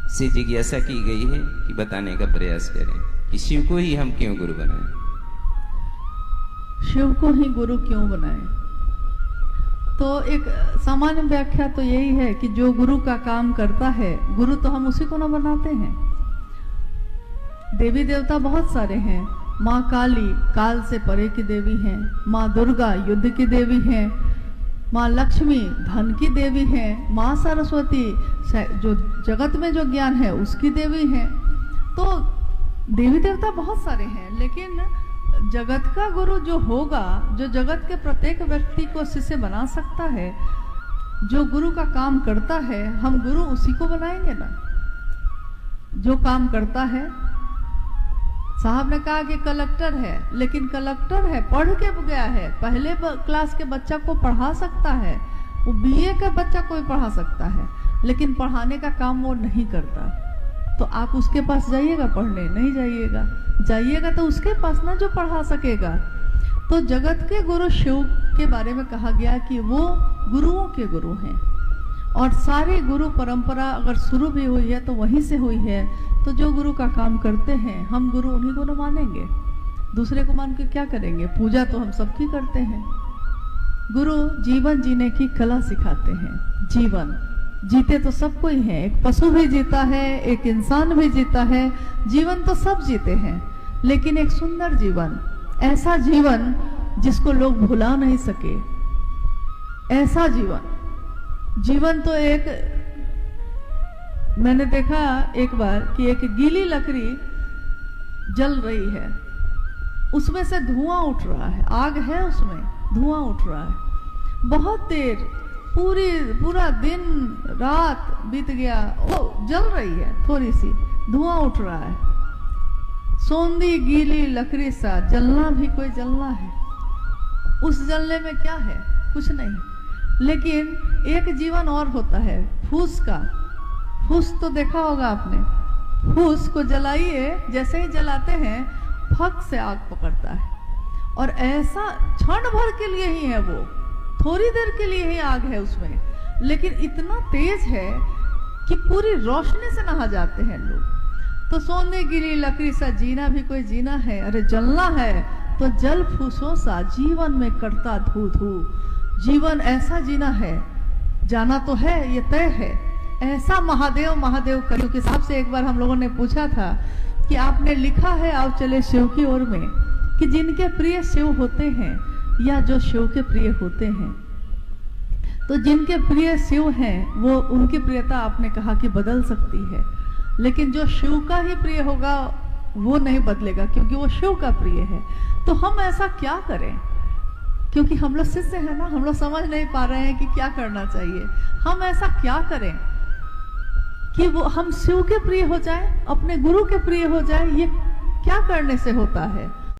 Speaker 2: से जिज्ञासा की गई है कि बताने का प्रयास करें कि शिव को ही हम क्यों गुरु बनाएं?
Speaker 1: शिव को ही गुरु क्यों बनाएं? तो एक सामान्य व्याख्या तो यही है कि जो गुरु का काम करता है, गुरु तो हम उसी को ना बनाते हैं। देवी देवता बहुत सारे हैं। माँ काली काल से परे की देवी हैं, माँ दुर्गा युद्ध की देवी हैं, माँ लक्ष्मी धन की देवी हैं, माँ सरस्वती जो जगत में जो ज्ञान है उसकी देवी हैं। तो देवी देवता बहुत सारे हैं, लेकिन जगत का गुरु जो होगा, जो जगत के प्रत्येक व्यक्ति को शिष्य बना सकता है, जो गुरु का काम करता है, हम गुरु उसी को बनाएंगे ना। जो काम करता है, साहब ने कहा कि कलेक्टर है, लेकिन कलेक्टर है, पढ़ के गया है, पहले क्लास के बच्चा को पढ़ा सकता है, वो बीए का बच्चा कोई पढ़ा सकता है, लेकिन पढ़ाने का काम वो नहीं करता। तो आप उसके पास जाइएगा पढ़ने? नहीं जाइएगा। जाइएगा तो उसके पास ना जो पढ़ा सकेगा। तो जगत के गुरु शिव के बारे में कहा गया कि वो गुरुओं के गुरु हैं, और सारी गुरु परंपरा अगर शुरू भी हुई है तो वहीं से हुई है। तो जो गुरु का काम करते हैं, हम गुरु उन्हीं को न मानेंगे, दूसरे को मान के क्या करेंगे? पूजा तो हम सबकी करते हैं। गुरु जीवन जीने की कला सिखाते हैं। जीवन जीते तो सब कोई है, एक पशु भी जीता है, एक इंसान भी जीता है, जीवन तो सब जीते हैं, लेकिन एक सुंदर जीवन, ऐसा जीवन जिसको लोग भुला नहीं सके, ऐसा जीवन तो एक, मैंने देखा एक बार कि एक गीली लकड़ी जल रही है, उसमें से धुआं उठ रहा है, आग है उसमें, धुआं उठ रहा है। बहुत देर, पूरा दिन रात बीत गया, वो जल रही है, थोड़ी सी धुआं उठ रहा है। सोंधी गीली लकड़ी सा जलना भी कोई जलना है। उस जलने में क्या है? कुछ नहीं। लेकिन एक जीवन और होता है, फूस का। फूस तो देखा होगा आपने। फूस को जलाइए, जैसे ही जलाते हैं फक से आग पकड़ता है, और ऐसा क्षण भर के लिए ही है, वो थोड़ी देर के लिए ही आग है उसमें, लेकिन इतना तेज है कि पूरी रोशनी से नहा जाते हैं लोग। तो सोने गिरी लकड़ी सा जीना भी कोई जीना है, अरे जलना है तो जल फूसों सा जीवन में करता धू धू। जीवन ऐसा जीना है, जाना तो है, ये तय है, ऐसा महादेव करियो। के हिसाब से एक बार हम लोगों ने पूछा था कि आपने लिखा है आओ चले शिव की ओर में, कि जिनके प्रिय शिव होते हैं या जो शिव के प्रिय होते हैं, तो जिनके प्रिय शिव हैं वो, उनकी प्रियता आपने कहा कि बदल सकती है, लेकिन जो शिव का ही प्रिय होगा वो नहीं बदलेगा, क्योंकि वो शिव का प्रिय है। तो हम ऐसा क्या करें? क्योंकि हम लोग शिष्य हैं ना, हम लोग समझ नहीं पा रहे हैं कि क्या करना चाहिए। हम ऐसा क्या करें कि वो हम शिव के प्रिय हो जाए, अपने गुरु के प्रिय हो जाए? ये क्या करने से होता है?